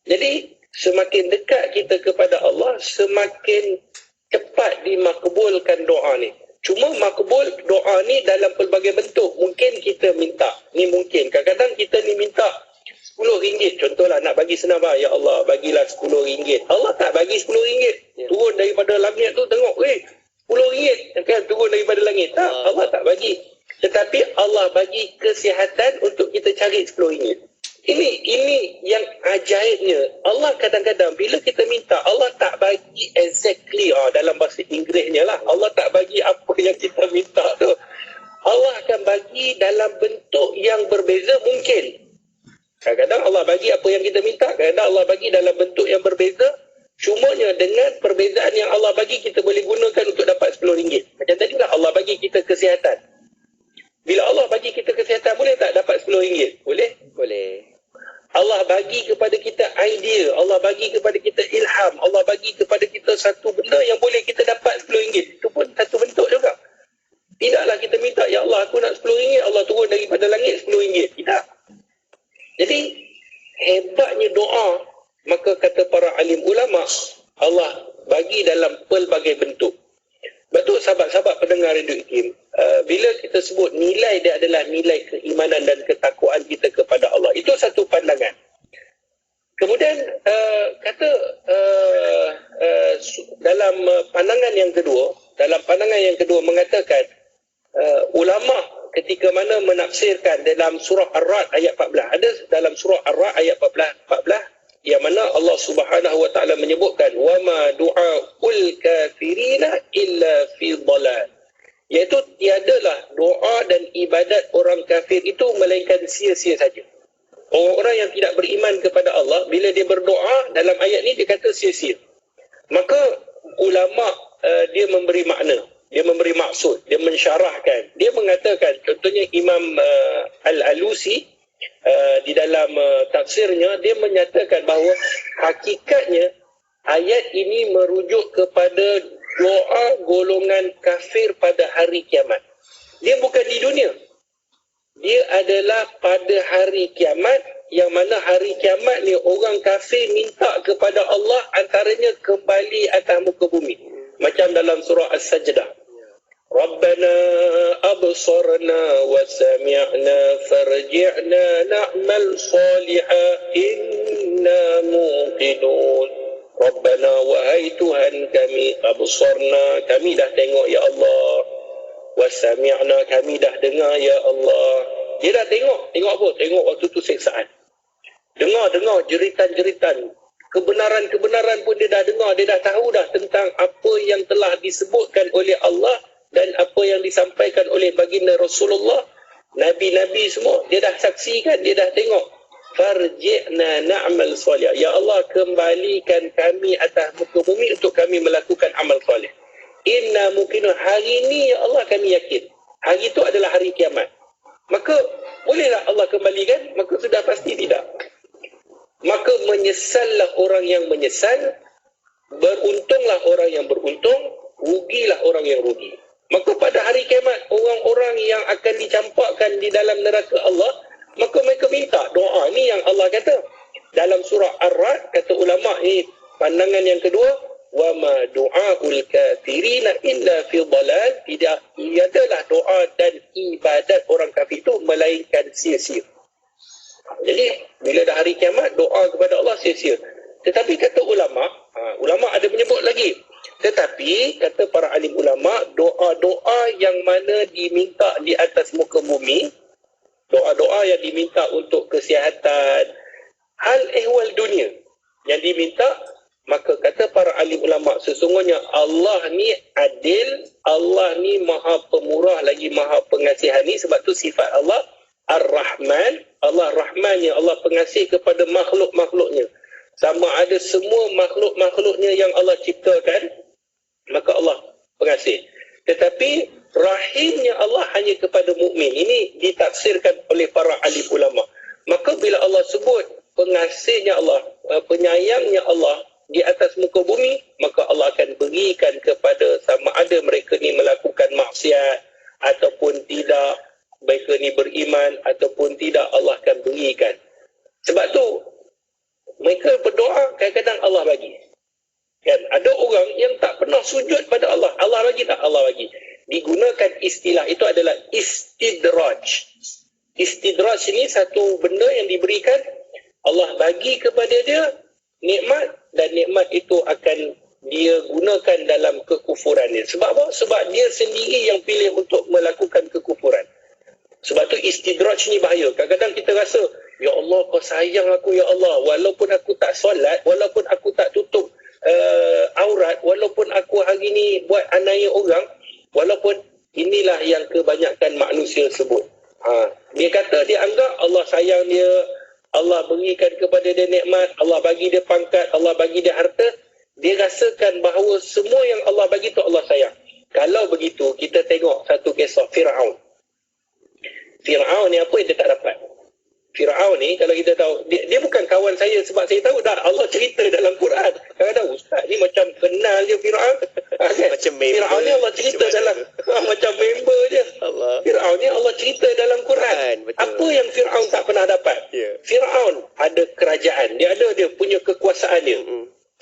Jadi semakin dekat kita kepada Allah, semakin cepat dimakbulkan doa ni. Cuma makbul doa ni dalam pelbagai bentuk. Mungkin kita minta, ni mungkin. Kadang-kadang kita ni minta RM10. Contohlah nak bagi senang, ya Allah bagilah RM10. Allah tak bagi RM10. Turun daripada langit tu tengok, RM10 kan turun daripada langit. Tak, Allah tak bagi. Tetapi Allah bagi kesihatan untuk kita cari RM10. Ini yang ajaibnya. Allah kadang-kadang bila kita minta, Allah tak bagi exactly dalam bahasa Inggerisnya lah. Allah tak bagi apa yang kita minta tu. Allah akan bagi dalam bentuk yang berbeza mungkin. Kadang-kadang Allah bagi apa yang kita minta, kadang-kadang Allah bagi dalam bentuk yang berbeza. Cumanya dengan perbezaan yang Allah bagi, kita boleh gunakan untuk dapat RM10. Macam tadi lah Allah bagi kita kesihatan. Bila Allah bagi kita kesihatan, boleh tak dapat RM10? Boleh? Boleh. Allah bagi kepada kita idea, Allah bagi kepada kita ilham, Allah bagi kepada kita satu benda yang boleh kita dapat RM10. Itu pun satu bentuk juga. Tidaklah kita minta, ya Allah aku nak RM10, Allah turun daripada langit RM10. Tidak. Jadi hebatnya doa, maka kata para alim ulama, Allah bagi dalam pelbagai bentuk. Betul sahabat-sahabat pendengar Radio IKIM, bila kita sebut nilai dia adalah nilai keimanan dan ketakwaan kita kepada Allah. Itu satu pandangan. Kemudian dalam pandangan yang kedua mengatakan ulama ketika mana menafsirkan dalam surah Ar-Ra'd ayat 14. Ada dalam surah Ar-Ra'd ayat 14 yang mana Allah Subhanahu Wa Taala menyebutkan wama du'aul kafirina illa fi dhalal, Iaitu tiadalah doa dan ibadat orang kafir itu melainkan sia-sia saja. Orang-orang yang tidak beriman kepada Allah, bila dia berdoa, dalam ayat ni dia kata sia-sia. Maka ulama dia memberi makna, dia memberi maksud, dia mensyarahkan. Dia mengatakan, contohnya Imam Al-Alusi di dalam tafsirnya, dia menyatakan bahawa hakikatnya ayat ini merujuk kepada doa golongan kafir pada hari kiamat. Dia bukan di dunia. Dia adalah pada hari kiamat, yang mana hari kiamat ni orang kafir minta kepada Allah antaranya kembali atas muka bumi. Macam dalam surah As-Sajdah. Rabbana absarna wa sami'na farji'na na'mal salihah inna muqinun. Rabbana, wahai Tuhan kami, absarna, kami dah tengok ya Allah. Wa sami'na, kami dah dengar ya Allah. Dia dah tengok apa? Tengok waktu tu siksaan. Dengar jeritan-jeritan. Kebenaran-kebenaran pun dia dah dengar, dia dah tahu dah tentang apa yang telah disebutkan oleh Allah dan apa yang disampaikan oleh baginda Rasulullah, Nabi-Nabi semua, dia dah saksikan, dia dah tengok. Farji'na na'mal salih. Ya Allah, kembalikan kami atas muka bumi untuk kami melakukan amal soleh. Inna mungkin hari ini ya Allah kami yakin. Hari itu adalah hari kiamat. Maka bolehlah Allah kembalikan? Maka sudah pasti tidak. Maka menyesallah orang yang menyesal, beruntunglah orang yang beruntung, rugilah orang yang rugi. Maka pada hari kiamat, orang-orang yang akan dicampakkan di dalam neraka Allah, maka mereka minta doa. Ni yang Allah kata dalam surah Ar-Ra'd, kata ulama ni pandangan yang kedua, wa ma du'aul kafirina illa fi dhalal. Tidak adalah doa dan ibadat orang kafir itu melainkan sia-sia. Jadi bila dah hari kiamat, doa kepada Allah sia-sia. Tetapi kata ulama, ulama ada menyebut lagi, tetapi kata para alim ulama, doa-doa yang mana diminta di atas muka bumi, doa-doa yang diminta untuk kesihatan, hal ehwal dunia yang diminta, maka kata para alim ulama, sesungguhnya Allah ni adil, Allah ni maha pemurah lagi maha pengasihani. Sebab tu sifat Allah Ar-Rahman, Allah Rahmannya, Allah pengasih kepada makhluk-makhluknya. Sama ada semua makhluk-makhluknya yang Allah ciptakan, maka Allah pengasih. Tetapi rahimnya Allah hanya kepada mukmin. Ini ditafsirkan oleh para alim ulama. Maka bila Allah sebut pengasihnya Allah, penyayangnya Allah di atas muka bumi, maka Allah akan berikan kepada sama ada mereka ni melakukan maksiat ataupun tidak, mereka ni beriman ataupun tidak, Allah akan berikan. Sebab tu mereka berdoa, kadang-kadang Allah bagi. Kan? Ada orang yang tak pernah sujud pada Allah. Allah bagi tak? Allah bagi. Digunakan istilah itu adalah istidraj. Istidraj ini satu benda yang diberikan, Allah bagi kepada dia nikmat, dan nikmat itu akan dia gunakan dalam kekufurannya. Sebab apa? Sebab dia sendiri yang pilih untuk melakukan kekufuran. Sebab tu istidraj ni bahaya. Kadang-kadang kita rasa, ya Allah kau sayang aku ya Allah, walaupun aku tak solat, walaupun aku tak tutup aurat, walaupun aku hari ni buat aniaya orang, walaupun inilah yang kebanyakan manusia sebut. Dia kata dia anggap Allah sayang dia, Allah berikan kepada dia nikmat, Allah bagi dia pangkat, Allah bagi dia harta. Dia rasakan bahawa semua yang Allah bagi tu Allah sayang. Kalau begitu, kita tengok satu kisah Fir'aun. Fir'aun ni apa yang dia tak dapat? Fir'aun ni kalau kita tahu, dia bukan kawan saya sebab saya tahu dah Allah cerita dalam Quran. Kadang-kadang ustaz ni macam kenal je Fir'aun. Kan? Macam member. Fir'aun ni Allah cerita dalam macam member je. Allah. Fir'aun ni Allah cerita dalam Quran. Betul. Apa yang Fir'aun tak pernah dapat? Yeah. Fir'aun ada kerajaan, dia punya kekuasaan dia.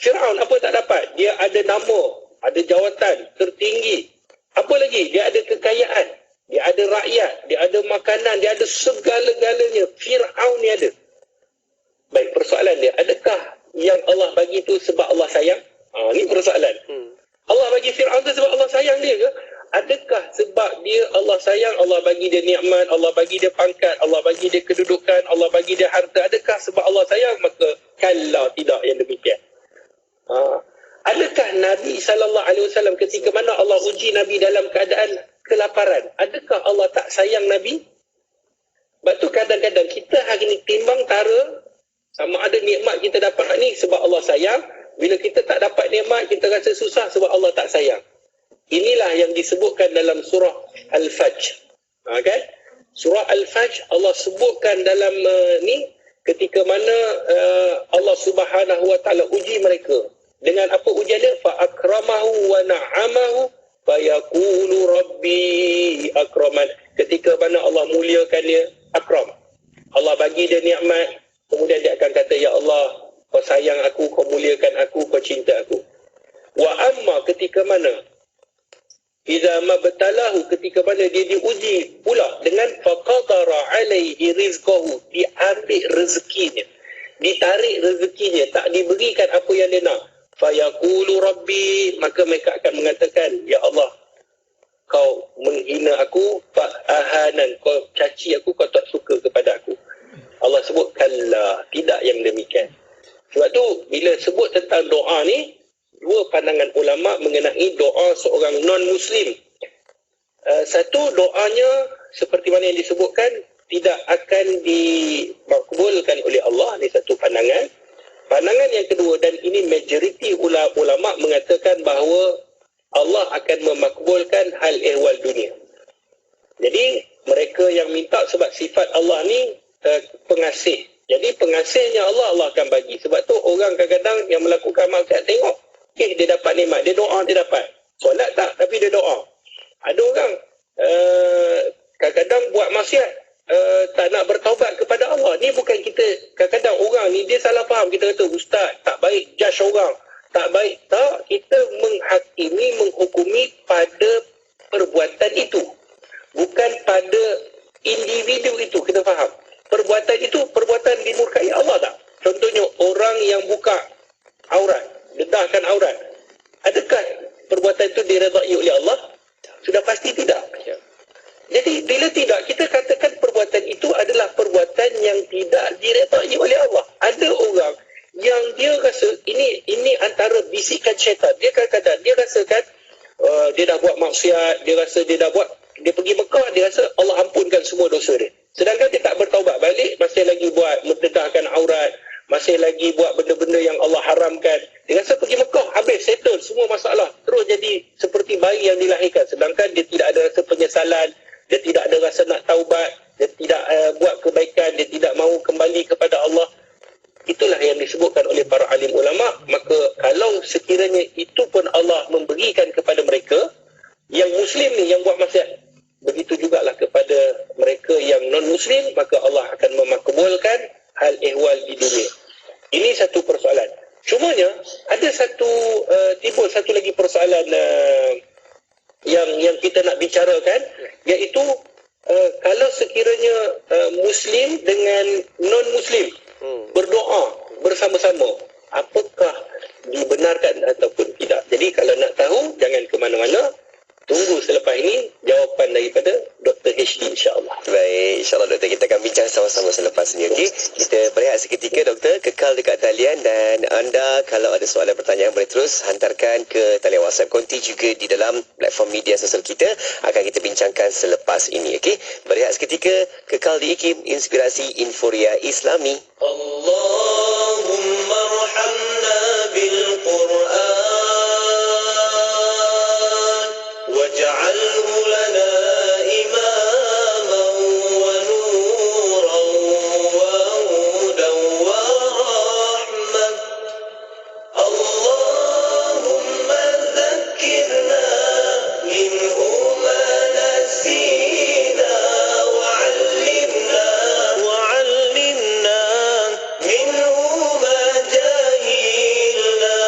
Fir'aun apa tak dapat? Dia ada nama, ada jawatan tertinggi. Apa lagi? Dia ada kekayaan, dia ada rakyat, dia ada makanan, dia ada segala-galanya. Fir'aun ni ada. Baik, persoalan dia, adakah yang Allah bagi tu sebab Allah sayang? Ni persoalan. Allah bagi Fir'aun tu sebab Allah sayang dia ke? Adakah sebab dia Allah sayang, Allah bagi dia nikmat, Allah bagi dia pangkat, Allah bagi dia kedudukan, Allah bagi dia harta? Adakah sebab Allah sayang? Maka kalla, tidak yang demikian. Adakah Nabi SAW ketika mana Allah uji Nabi dalam keadaan kelaparan. Adakah Allah tak sayang Nabi? Sebab tu kadang-kadang kita hari ni timbang tara sama ada nikmat kita dapat ni sebab Allah sayang. Bila kita tak dapat nikmat, kita rasa susah sebab Allah tak sayang. Inilah yang disebutkan dalam surah Al-Fajr. Okay? Surah Al-Fajr Allah sebutkan dalam ni ketika mana Allah Subhanahu wa taala uji mereka. Dengan apa ujian dia? Fa akramahu wa na'amahu fa yaqulu rabbi akraman. Ketika mana Allah muliakan dia, akram. Allah bagi dia nikmat, kemudian dia akan kata, ya Allah, kau sayang aku, kau muliakan aku, kau cinta aku. Wa amma ketika mana? Idza mabtalahu, ketika mana dia diuji pula dengan faqadara alaihi rizqahu, diambil rezekinya, ditarik rezekinya, tak diberikan apa yang dia nak. Fa yaqulu rabbi, maka mereka akan mengatakan, ya Allah, kau menghina aku, fa ahanan, kau caci aku, kau tak suka kepada aku. Allah sebut kalla, tidak yang demikian. Sebab tu bila sebut tentang doa ni, dua pandangan ulama mengenai doa seorang non-Muslim. Satu, doanya seperti mana yang disebutkan tidak akan dimakbulkan oleh Allah. Ini satu pandangan. Pandangan yang kedua, dan ini majoriti ulama mengatakan bahawa Allah akan memakbulkan hal ehwal dunia. Jadi mereka yang minta sebab sifat Allah ni pengasih. Jadi pengasihnya Allah akan bagi. Sebab tu orang kadang-kadang yang melakukan maksiat tengok, dia dapat nikmat, dia doa, dia dapat. Solat tak, tapi dia doa. Ada orang kadang-kadang buat maksiat, tak nak bertaubat kepada Allah. Ni bukan kita, kadang-kadang orang ni dia salah faham. Kita kata, ustaz, tak baik judge orang. Tak baik. Tak, kita menghakimi, menghukumi pada perbuatan itu. Bukan pada individu itu, kita faham. Perbuatan itu, perbuatan dimurkai Allah tak? Contohnya, orang yang buka aurat, dedahkan aurat. Adakah perbuatan itu diredai oleh Allah? Sudah pasti tidak. Jadi, bila tidak, kita katakan perbuatan itu adalah perbuatan yang tidak diredai oleh Allah. Ada orang yang dia rasa ini antara bisikan syaitan. Dia kadang-kadang dia rasakan dia dah buat maksiat, dia rasa dia dah buat, dia pergi Mekah, dia rasa Allah ampunkan semua dosa dia. Sedangkan dia tak bertaubat balik, masih lagi buat mendedahkan aurat, masih lagi buat benda-benda yang Allah haramkan. Dia rasa pergi Mekah, habis, settle semua masalah. Terus jadi seperti bayi yang dilahirkan. Sedangkan dia tidak ada rasa penyesalan, dia tidak ada rasa nak taubat, dia tidak buat kebaikan, dia tidak mahu kembali kepada Allah. Itulah yang disebutkan oleh para alim ulama. Maka kalau sekiranya itu pun Allah memberikan kepada mereka yang Muslim ni, yang buat maksiat, begitu jugalah kepada mereka yang non-Muslim, maka Allah akan memakbulkan hal ehwal di dunia. Ini satu persoalan. Cumanya ada timbul satu lagi persoalan yang kita nak bicarakan, iaitu kalau sekiranya Muslim dengan non-Muslim berdoa bersama-sama, apakah dibenarkan ataupun tidak? Jadi kalau nak tahu, jangan ke mana-mana. Tunggu selepas ini jawapan daripada Dr. HD, insyaAllah. Baik, insyaAllah doktor, kita akan bincang sama-sama selepas ini. Okay? Kita berehat seketika doktor, kekal dekat talian, dan anda kalau ada soalan pertanyaan boleh terus hantarkan ke talian WhatsApp Konti, juga di dalam platform media sosial kita. Akan kita bincangkan selepas ini. Okay? Berehat seketika, kekal di IKIM, Inspirasi Inforia Islami. Allahumma arhamna bil Quran waj'alhu lana imaman wa nuran wa hudan wa rahmah. Allahumma dhakkirna minhu ma nasina wa 'allimna minhu ma jahilna.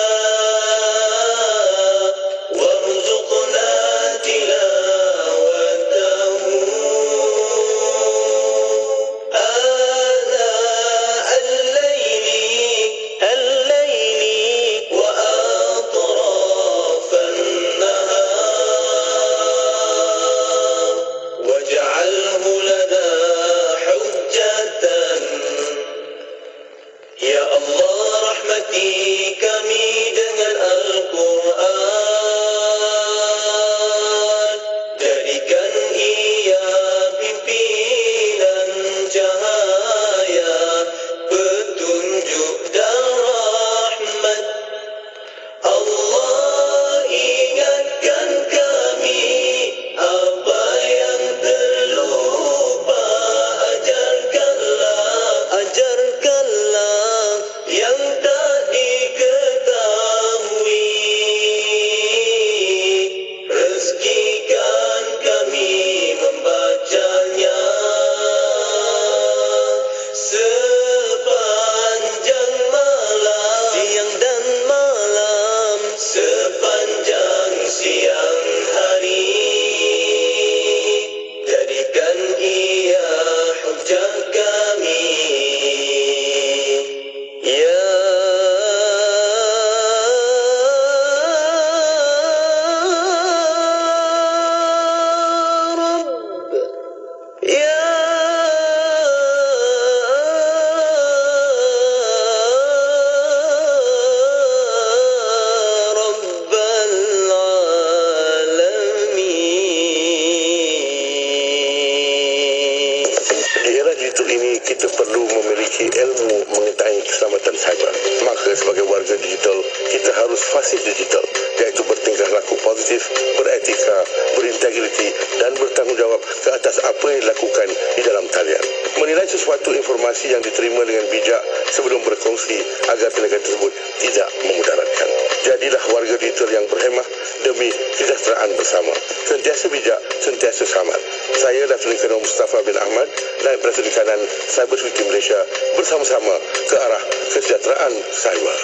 kita perlu memiliki ilmu mengenai keselamatan cyber. Maka sebagai warga digital, kita harus fasih digital, iaitu bertingkah laku positif, beretika, berintegriti dan bertanggungjawab ke atas apa yang dilakukan di dalam talian. Menilai sesuatu informasi yang diterima dengan bijak sebelum berkongsi agar tindakan tersebut tidak memudaratkan. Jadilah warga digital yang berhemah demi kesejahteraan bersama. Sentiasa bijak, sentiasa selamat. Saya Datuk Kolonel Mustafa bin Ahmad, Naib Presiden Kanan Cyber Security Malaysia, bersama-sama ke arah kesejahteraan cyber.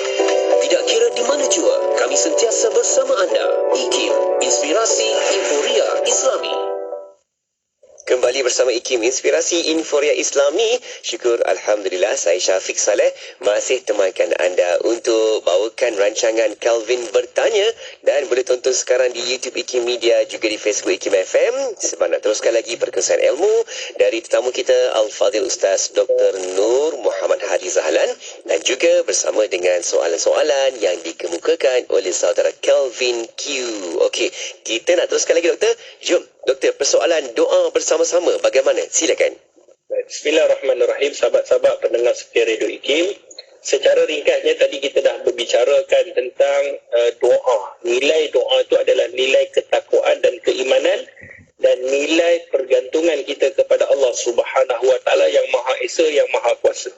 Tidak kira di mana jua, kami sentiasa bersama anda. IKIM, Inspirasi Inforia Islami. Kembali bersama IKIM Inspirasi Inforia Islami. Syukur Alhamdulillah, saya Syafiq Saleh masih temankan anda untuk bawakan rancangan Calvin Bertanya, dan boleh tonton sekarang di YouTube IKIM Media, juga di Facebook IKIM FM. Sebab nak teruskan lagi perkongsian ilmu dari tetamu kita Al-Fadhil Ustaz Dr. Nur Muhammad Hadi Zahlan, dan juga bersama dengan soalan-soalan yang dikemukakan oleh saudara Calvin Q. Okey, kita nak teruskan lagi, Doktor. Jom Doktor, persoalan doa bersama-sama bagaimana? Silakan. Bismillahirrahmanirrahim. Sahabat-sahabat pendengar setia Radio IKIM, secara ringkasnya tadi kita dah berbicarakan tentang doa. Nilai doa itu adalah nilai ketakwaan dan keimanan, dan nilai pergantungan kita kepada Allah Subhanahu Wa Taala yang Maha Esa, yang Maha Kuasa.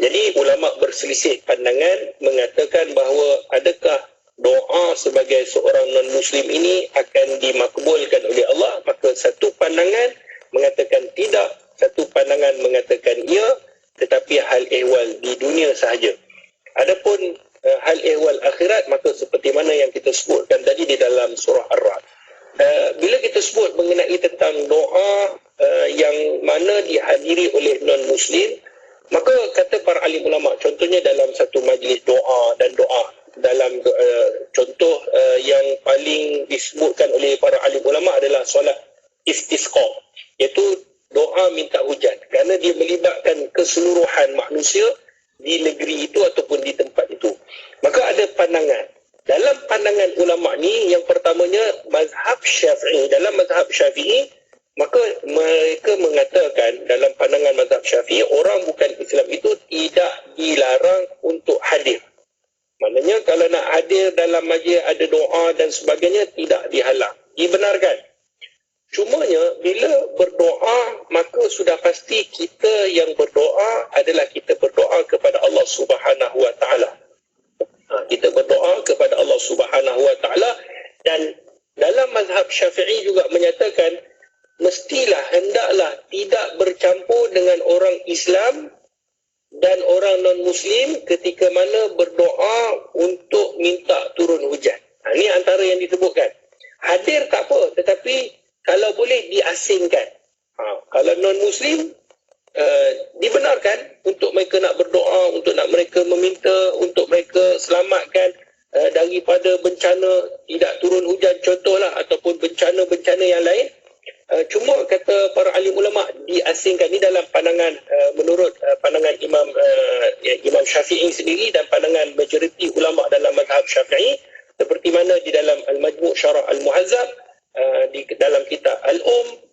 Jadi ulama berselisih pandangan mengatakan bahawa adakah doa sebagai seorang non-Muslim ini akan dimakbulkan oleh Allah. Maka satu pandangan mengatakan tidak, satu pandangan mengatakan ya, tetapi hal ehwal di dunia sahaja. Adapun hal ehwal akhirat, maka seperti mana yang kita sebutkan tadi di dalam surah Ar-Ra'd. Bila kita sebut mengenai tentang doa yang mana dihadiri oleh non-Muslim, maka kata para alim ulama, contohnya dalam satu majlis doa dan doa, dalam contoh yang paling disebutkan oleh para alim ulama adalah solat istisqa, iaitu doa minta hujan, kerana dia melibatkan keseluruhan manusia di negeri itu ataupun di tempat itu. Maka ada pandangan. Dalam pandangan ulama ni, yang pertamanya mazhab Syafi'i. Dalam mazhab Syafi'i, maka mereka mengatakan dalam pandangan mazhab Syafi'i, orang bukan Islam itu tidak dilarang untuk hadir. Maknanya kalau nak hadir dalam majlis ada doa dan sebagainya, tidak dihalang, dibenarkan. Cumanya bila berdoa, maka sudah pasti kita yang berdoa adalah kita berdoa kepada Allah Subhanahu Wa Taala. Kita berdoa kepada Allah Subhanahu Wa Taala, dan dalam mazhab Syafi'i juga menyatakan mestilah, hendaklah tidak bercampur dengan orang Islam dan orang non-Muslim ketika mana berdoa untuk minta turun hujan. Ini antara yang disebutkan. Hadir tak apa, tetapi kalau boleh diasingkan. Kalau non-Muslim, dibenarkan untuk mereka nak berdoa, untuk nak mereka meminta, untuk mereka selamatkan daripada bencana tidak turun hujan contohlah, ataupun bencana-bencana yang lain. Cuma kata para alim ulama, diasingkan. Ini dalam pandangan menurut pandangan Imam Syafi'i sendiri dan pandangan majoriti ulama dalam mazhab Syafi'i, seperti mana di dalam Al-Majmu' Syarah Al-Muhazzab, di dalam kitab Al-Um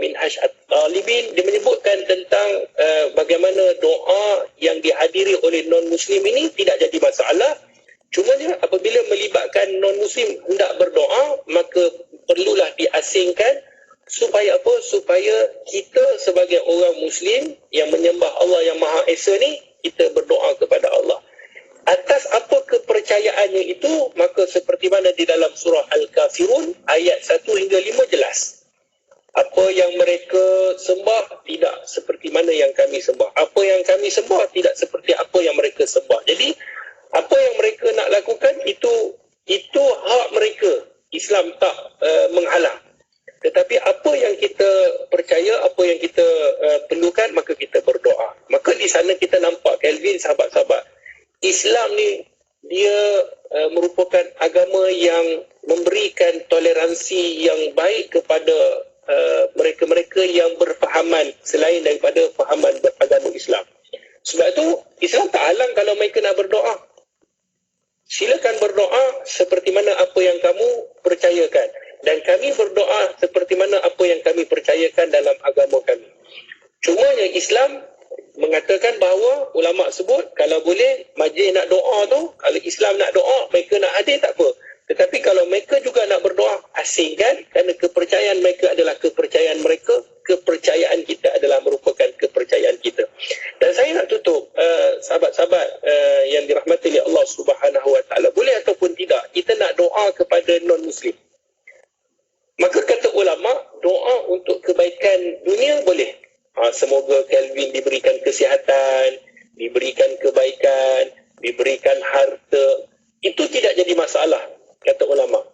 Minhaj At-Talibin, dia menyebutkan tentang bagaimana doa yang dihadiri oleh non-Muslim ini tidak jadi masalah. Cumanya apabila melibatkan non-Muslim hendak berdoa, maka perlulah diasingkan. Supaya apa? Supaya kita sebagai orang Muslim yang menyembah Allah yang Maha Esa ni, kita berdoa kepada Allah. Atas apa kepercayaannya itu, maka seperti mana di dalam surah Al-Kafirun ayat 1 hingga 5 jelas. Apa yang mereka sembah tidak seperti mana yang kami sembah. Apa yang kami sembah tidak seperti apa yang mereka sembah. Jadi apa yang mereka nak lakukan itu hak mereka. Islam tak menghalang. Tetapi apa yang kita percaya, apa yang kita perlukan, maka kita berdoa. Maka di sana kita nampak, Calvin, sahabat-sahabat, Islam ni dia merupakan agama yang memberikan toleransi yang baik kepada mereka-mereka yang berfahaman selain daripada fahaman agama Islam. Sebab itu Islam tak halang kalau mereka nak berdoa. Silakan berdoa seperti mana apa yang kamu percayakan. Dan kami berdoa seperti mana apa yang kami percayakan dalam agama kami. Cumanya Islam mengatakan bahawa ulama sebut kalau boleh majlis nak doa tu, kalau Islam nak doa, mereka nak hadir tak apa. Tetapi kalau mereka juga nak berdoa, asingkan, kerana kepercayaan mereka adalah kepercayaan mereka, kepercayaan kita adalah merupakan kepercayaan kita. Dan saya nak tutup, sahabat-sahabat yang dirahmati oleh Allah Subhanahu Wa Taala, boleh ataupun tidak kita nak doa kepada non-Muslim. Maka kata ulama, doa untuk kebaikan dunia boleh. Semoga Kelvin diberikan kesihatan, diberikan kebaikan, diberikan harta. Itu tidak jadi masalah, kata ulama.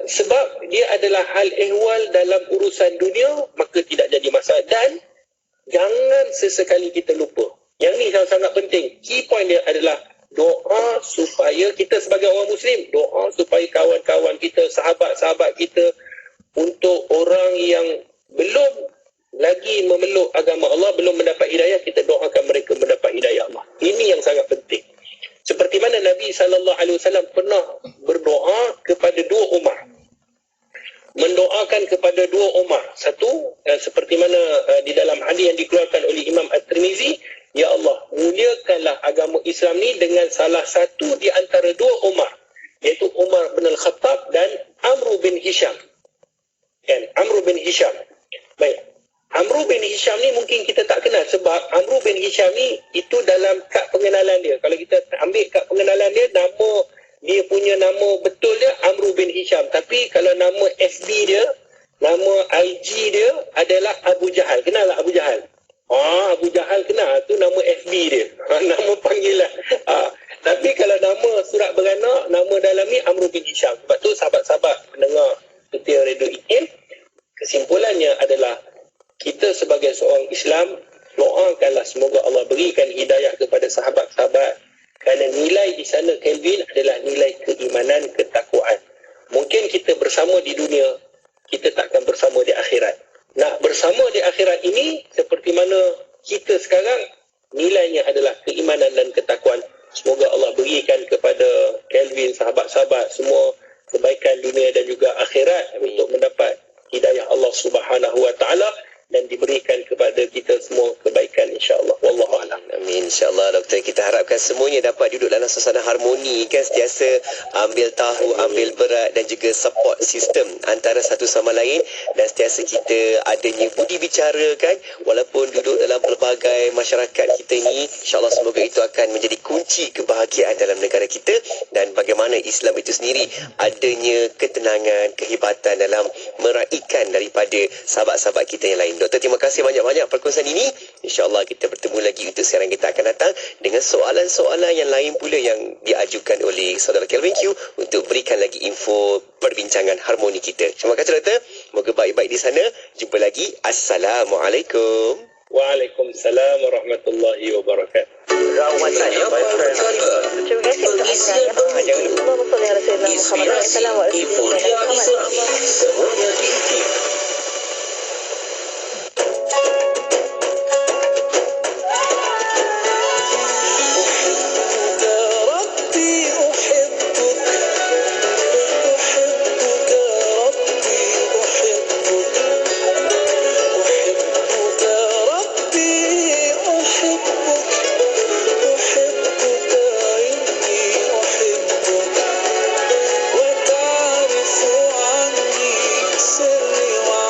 Sebab dia adalah hal ehwal dalam urusan dunia, maka tidak jadi masalah. Dan jangan sesekali kita lupa. Yang ni sangat penting. Key point dia adalah doa supaya kita sebagai orang Muslim, doa supaya kawan-kawan kita, sahabat-sahabat kita, untuk orang yang belum lagi memeluk agama Allah, belum mendapat hidayah, kita doakan mereka mendapat hidayah Allah. Ini yang sangat penting. Seperti mana Nabi SAW pernah berdoa kepada dua Umar. Mendoakan kepada dua Umar. Satu, seperti mana di dalam hadis yang dikeluarkan oleh Imam At-Tirmizi, ya Allah, muliakanlah agama Islam ni dengan salah satu di antara dua Umar, iaitu Umar bin Al-Khattab dan Amr bin Hisham. Amr bin Hisham. Baik. Amr bin Hisham ni mungkin kita tak kenal, sebab Amr bin Hisham ni itu dalam kad pengenalan dia. Kalau kita ambil kad pengenalan dia, dia punya nama betul dia Amr bin Hisham. Tapi kalau nama FB dia, nama IG dia adalah Abu Jahal. Kenal tak Abu Jahal? Abu Jahal kenal. Tu nama FB dia. Nama panggilan. Tapi kalau nama surat beranak, nama dalam ni Amr bin Hisham. Sebab tu sahabat-sahabat pendengar Setia Radio IKIM, kesimpulannya adalah kita sebagai seorang Islam, doakanlah semoga Allah berikan hidayah kepada sahabat-sahabat, kerana nilai di sana, Kelvin, adalah nilai keimanan, ketakwaan. Mungkin kita bersama di dunia, kita takkan bersama di akhirat. Nak bersama di akhirat ini, seperti mana kita sekarang, nilainya adalah keimanan dan ketakwaan. Semoga Allah berikan kepada Kelvin, sahabat-sahabat, semua kebaikan dunia dan juga akhirat untuk mendapat hidayah Allah Subhanahu Wa Taala, dan diberikan kepada kita semua kebaikan, insya-Allah. Wallahu a'lam. Amin, insya-Allah doktor. Kita harapkan semuanya dapat duduk dalam suasana harmoni, kan, sentiasa ambil tahu, ambil berat dan juga support sistem antara satu sama lain, dan sentiasa kita adanya budi bicara, kan, walaupun duduk dalam pelbagai masyarakat kita ini. Insya-Allah semoga itu akan menjadi kunci kebahagiaan dalam negara kita, dan bagaimana Islam itu sendiri adanya ketenangan, kehebatan dalam meraihkan daripada sahabat-sahabat kita yang lain. Doktor, terima kasih banyak-banyak perkongsian ini. InsyaAllah kita bertemu lagi untuk siaran kita akan datang dengan soalan-soalan yang lain pula yang diajukan oleh saudara Kelvin Q untuk berikan lagi info perbincangan harmoni kita. Terima kasih doktor. Moga baik-baik di sana. Jumpa lagi. Assalamualaikum. Waalaikumsalam warahmatullahi wabarakatuh. Rawatan yang berkala. Pengisian penghidup. Inspirasi Euforia Islam. Semuanya di IKIM. وتعرف عني سري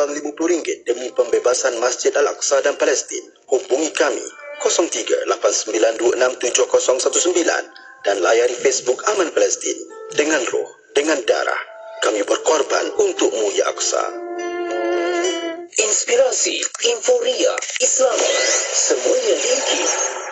sumbang RM50 demi pembebasan Masjid Al-Aqsa dan Palestin. Hubungi kami 0389267019 dan layari Facebook Aman Palestin. Dengan roh, dengan darah, kami berkorban untukmu ya Aqsa. Inspirasi, euforia, Islam, semuanya di IKIM.